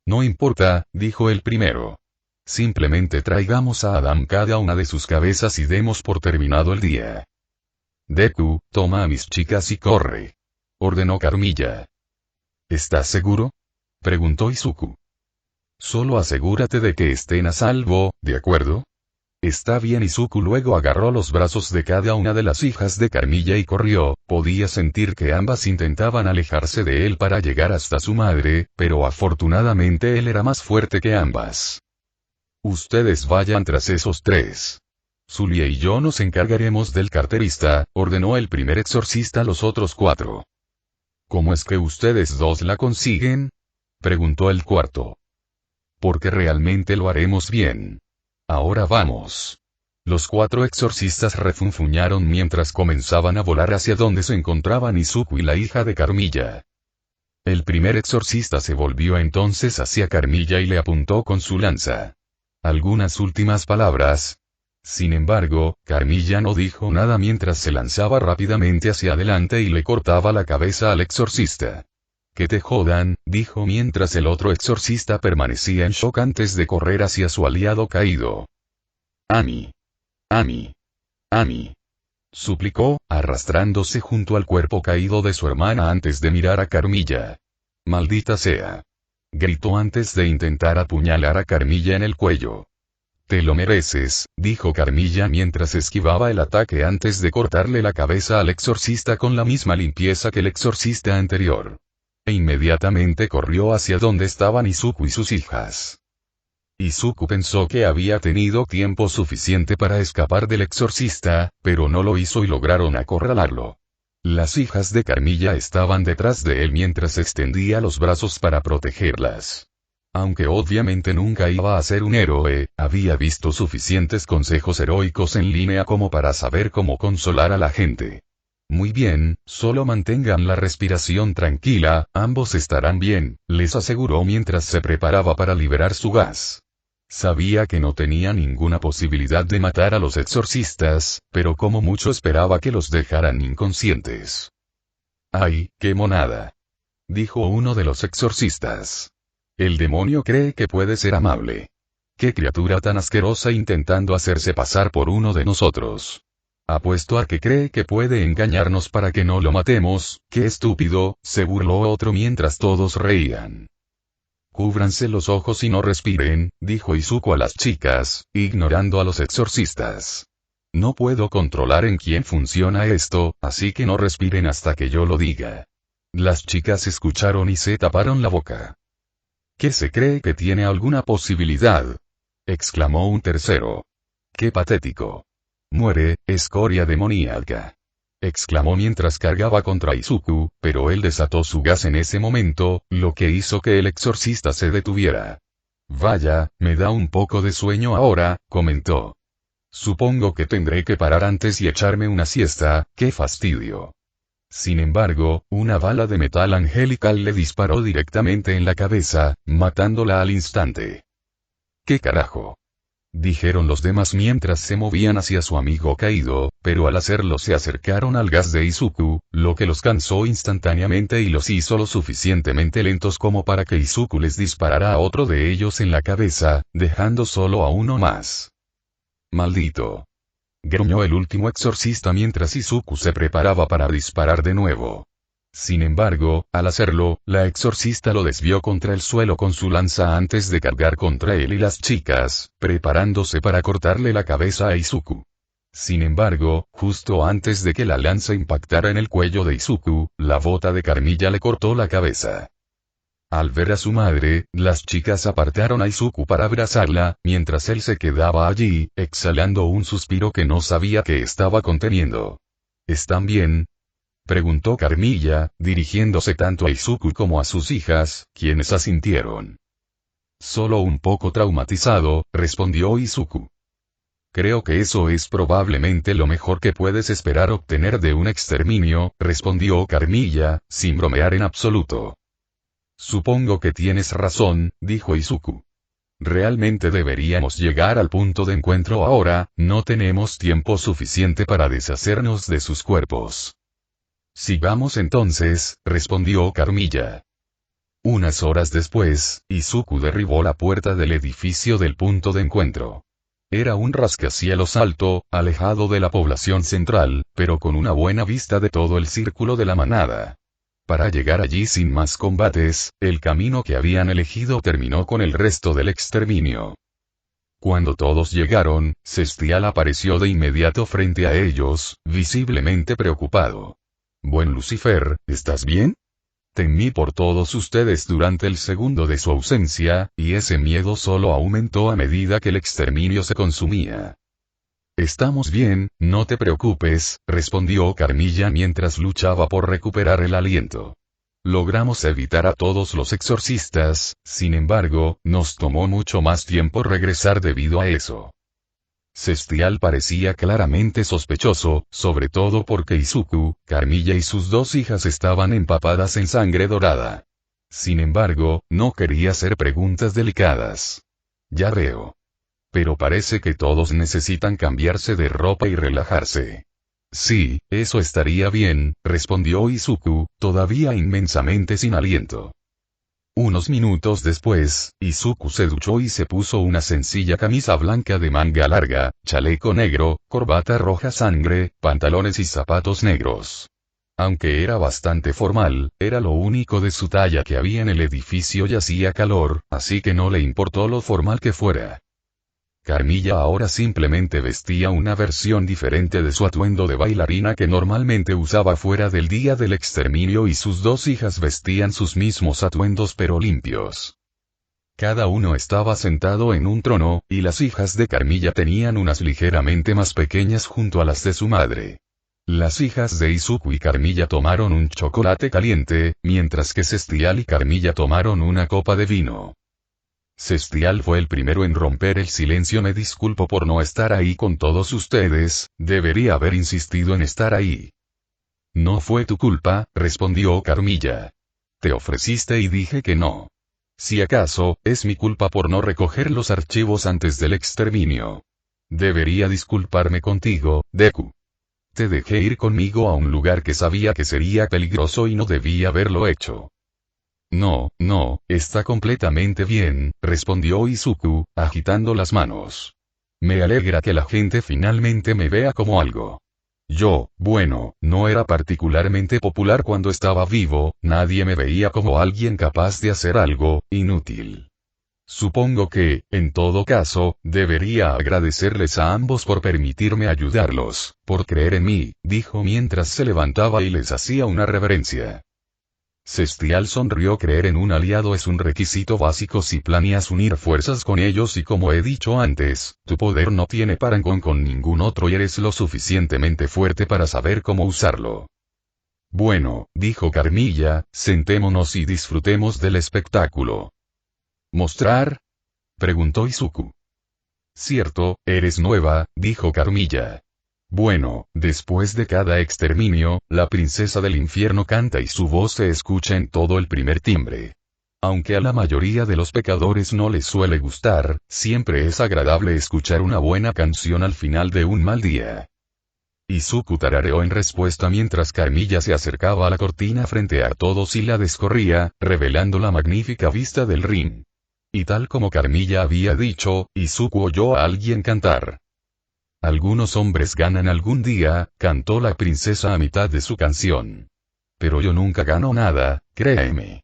No importa, dijo el primero. Simplemente traigamos a Adam cada una de sus cabezas y demos por terminado el día. Deku, toma a mis chicas y corre. Ordenó Carmilla. ¿Estás seguro? Preguntó Izuku. Solo asegúrate de que estén a salvo, ¿de acuerdo? Está bien. Izuku luego agarró los brazos de cada una de las hijas de Carmilla y corrió. Podía sentir que ambas intentaban alejarse de él para llegar hasta su madre, pero afortunadamente él era más fuerte que ambas. Ustedes vayan tras esos tres. Zulia y yo nos encargaremos del carterista, ordenó el primer exorcista a los otros cuatro. ¿Cómo es que ustedes dos la consiguen? Preguntó el cuarto. Porque realmente lo haremos bien. Ahora vamos. Los cuatro exorcistas refunfuñaron mientras comenzaban a volar hacia donde se encontraban Izuku y la hija de Carmilla. El primer exorcista se volvió entonces hacia Carmilla y le apuntó con su lanza. Algunas últimas palabras. Sin embargo, Carmilla no dijo nada mientras se lanzaba rápidamente hacia adelante y le cortaba la cabeza al exorcista. Que te jodan, dijo mientras el otro exorcista permanecía en shock antes de correr hacia su aliado caído. Ami. Ami. Ami. Suplicó, arrastrándose junto al cuerpo caído de su hermana antes de mirar a Carmilla. Maldita sea. Gritó antes de intentar apuñalar a Carmilla en el cuello. Te lo mereces, dijo Carmilla mientras esquivaba el ataque antes de cortarle la cabeza al exorcista con la misma limpieza que el exorcista anterior. E inmediatamente corrió hacia donde estaban Izuku y sus hijas. Izuku pensó que había tenido tiempo suficiente para escapar del exorcista, pero no lo hizo y lograron acorralarlo. Las hijas de Carmilla estaban detrás de él mientras extendía los brazos para protegerlas. Aunque obviamente nunca iba a ser un héroe, había visto suficientes consejos heroicos en línea como para saber cómo consolar a la gente. Muy bien, solo mantengan la respiración tranquila, ambos estarán bien, les aseguró mientras se preparaba para liberar su gas. Sabía que no tenía ninguna posibilidad de matar a los exorcistas, pero como mucho esperaba que los dejaran inconscientes. ¡Ay, qué monada! Dijo uno de los exorcistas. El demonio cree que puede ser amable. ¡Qué criatura tan asquerosa intentando hacerse pasar por uno de nosotros! Apuesto a que cree que puede engañarnos para que no lo matemos. ¡Qué estúpido!, se burló otro mientras todos reían. Cúbranse los ojos y no respiren, dijo Izuku a las chicas, ignorando a los exorcistas. No puedo controlar en quién funciona esto, así que no respiren hasta que yo lo diga. Las chicas escucharon y se taparon la boca. ¿Qué se cree que tiene alguna posibilidad?, exclamó un tercero. ¡Qué patético! Muere, escoria demoníaca, exclamó mientras cargaba contra Izuku, pero él desató su gas en ese momento, lo que hizo que el exorcista se detuviera. Vaya, me da un poco de sueño ahora, comentó. Supongo que tendré que parar antes y echarme una siesta, qué fastidio. Sin embargo, una bala de metal angelical le disparó directamente en la cabeza, matándola al instante. ¿Qué carajo?, dijeron los demás mientras se movían hacia su amigo caído, pero al hacerlo se acercaron al gas de Izuku, lo que los cansó instantáneamente y los hizo lo suficientemente lentos como para que Izuku les disparara a otro de ellos en la cabeza, dejando solo a uno más. ¡Maldito!, gruñó el último exorcista mientras Izuku se preparaba para disparar de nuevo. Sin embargo, al hacerlo, la exorcista lo desvió contra el suelo con su lanza antes de cargar contra él y las chicas, preparándose para cortarle la cabeza a Izuku. Sin embargo, justo antes de que la lanza impactara en el cuello de Izuku, la bota de Carmilla le cortó la cabeza. Al ver a su madre, las chicas apartaron a Izuku para abrazarla, mientras él se quedaba allí, exhalando un suspiro que no sabía que estaba conteniendo. ¿Están bien?, preguntó Carmilla, dirigiéndose tanto a Izuku como a sus hijas, quienes asintieron. Solo un poco traumatizado, respondió Izuku. Creo que eso es probablemente lo mejor que puedes esperar obtener de un exterminio, respondió Carmilla, sin bromear en absoluto. Supongo que tienes razón, dijo Izuku. Realmente deberíamos llegar al punto de encuentro ahora, no tenemos tiempo suficiente para deshacernos de sus cuerpos. Sigamos entonces, respondió Carmilla. Unas horas después, Izuku derribó la puerta del edificio del punto de encuentro. Era un rascacielos alto, alejado de la población central, pero con una buena vista de todo el círculo de la manada. Para llegar allí sin más combates, el camino que habían elegido terminó con el resto del exterminio. Cuando todos llegaron, Cestial apareció de inmediato frente a ellos, visiblemente preocupado. «Buen Lucifer, ¿estás bien? Temí por todos ustedes durante el segundo de su ausencia, y ese miedo solo aumentó a medida que el exterminio se consumía». «Estamos bien, no te preocupes», respondió Carmilla mientras luchaba por recuperar el aliento. «Logramos evitar a todos los exorcistas, sin embargo, nos tomó mucho más tiempo regresar debido a eso». Cestial parecía claramente sospechoso, sobre todo porque Izuku, Carmilla y sus dos hijas estaban empapadas en sangre dorada. Sin embargo, no quería hacer preguntas delicadas. «Ya veo. Pero parece que todos necesitan cambiarse de ropa y relajarse». «Sí, eso estaría bien», respondió Izuku, todavía inmensamente sin aliento. Unos minutos después, Izuku se duchó y se puso una sencilla camisa blanca de manga larga, chaleco negro, corbata roja sangre, pantalones y zapatos negros. Aunque era bastante formal, era lo único de su talla que había en el edificio y hacía calor, así que no le importó lo formal que fuera. Carmilla ahora simplemente vestía una versión diferente de su atuendo de bailarina que normalmente usaba fuera del día del exterminio y sus dos hijas vestían sus mismos atuendos pero limpios. Cada uno estaba sentado en un trono, y las hijas de Carmilla tenían unas ligeramente más pequeñas junto a las de su madre. Las hijas de Izuku y Carmilla tomaron un chocolate caliente, mientras que Cestial y Carmilla tomaron una copa de vino. Cestial fue el primero en romper el silencio. «Me disculpo por no estar ahí con todos ustedes, debería haber insistido en estar ahí». «No fue tu culpa», respondió Carmilla. «Te ofreciste y dije que no. Si acaso, es mi culpa por no recoger los archivos antes del exterminio. Debería disculparme contigo, Deku. Te dejé ir conmigo a un lugar que sabía que sería peligroso y no debía haberlo hecho». «No, está completamente bien», respondió Izuku, agitando las manos. «Me alegra que la gente finalmente me vea como algo. Bueno, no era particularmente popular cuando estaba vivo, nadie me veía como alguien capaz de hacer algo inútil. Supongo que, en todo caso, debería agradecerles a ambos por permitirme ayudarlos, por creer en mí», dijo mientras se levantaba y les hacía una reverencia. Cestial sonrió. «Creer en un aliado es un requisito básico si planeas unir fuerzas con ellos y como he dicho antes, tu poder no tiene parangón con ningún otro y eres lo suficientemente fuerte para saber cómo usarlo». «Bueno», dijo Carmilla, «sentémonos y disfrutemos del espectáculo». «¿Mostrar?», preguntó Izuku. «Cierto, eres nueva», dijo Carmilla. «Bueno, después de cada exterminio, la princesa del infierno canta y su voz se escucha en todo el primer timbre. Aunque a la mayoría de los pecadores no les suele gustar, siempre es agradable escuchar una buena canción al final de un mal día». Izuku tarareó en respuesta mientras Carmilla se acercaba a la cortina frente a todos y la descorría, revelando la magnífica vista del ring. Y tal como Carmilla había dicho, Izuku oyó a alguien cantar. «Algunos hombres ganan algún día», cantó la princesa a mitad de su canción. «Pero yo nunca gano nada, créeme».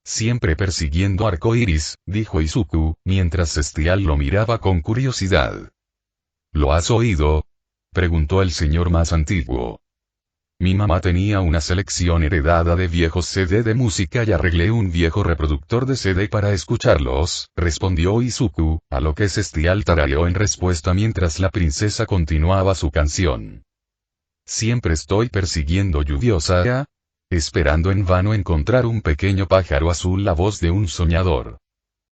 «Siempre persiguiendo arcoíris», dijo Izuku, mientras Cestial lo miraba con curiosidad. «¿Lo has oído?», preguntó el señor más antiguo. «Mi mamá tenía una selección heredada de viejos CD de música y arreglé un viejo reproductor de CD para escucharlos», respondió Izuku, a lo que Cestial tarareó en respuesta mientras la princesa continuaba su canción. «Siempre estoy persiguiendo lluviosa, esperando en vano encontrar un pequeño pájaro azul, la voz de un soñador.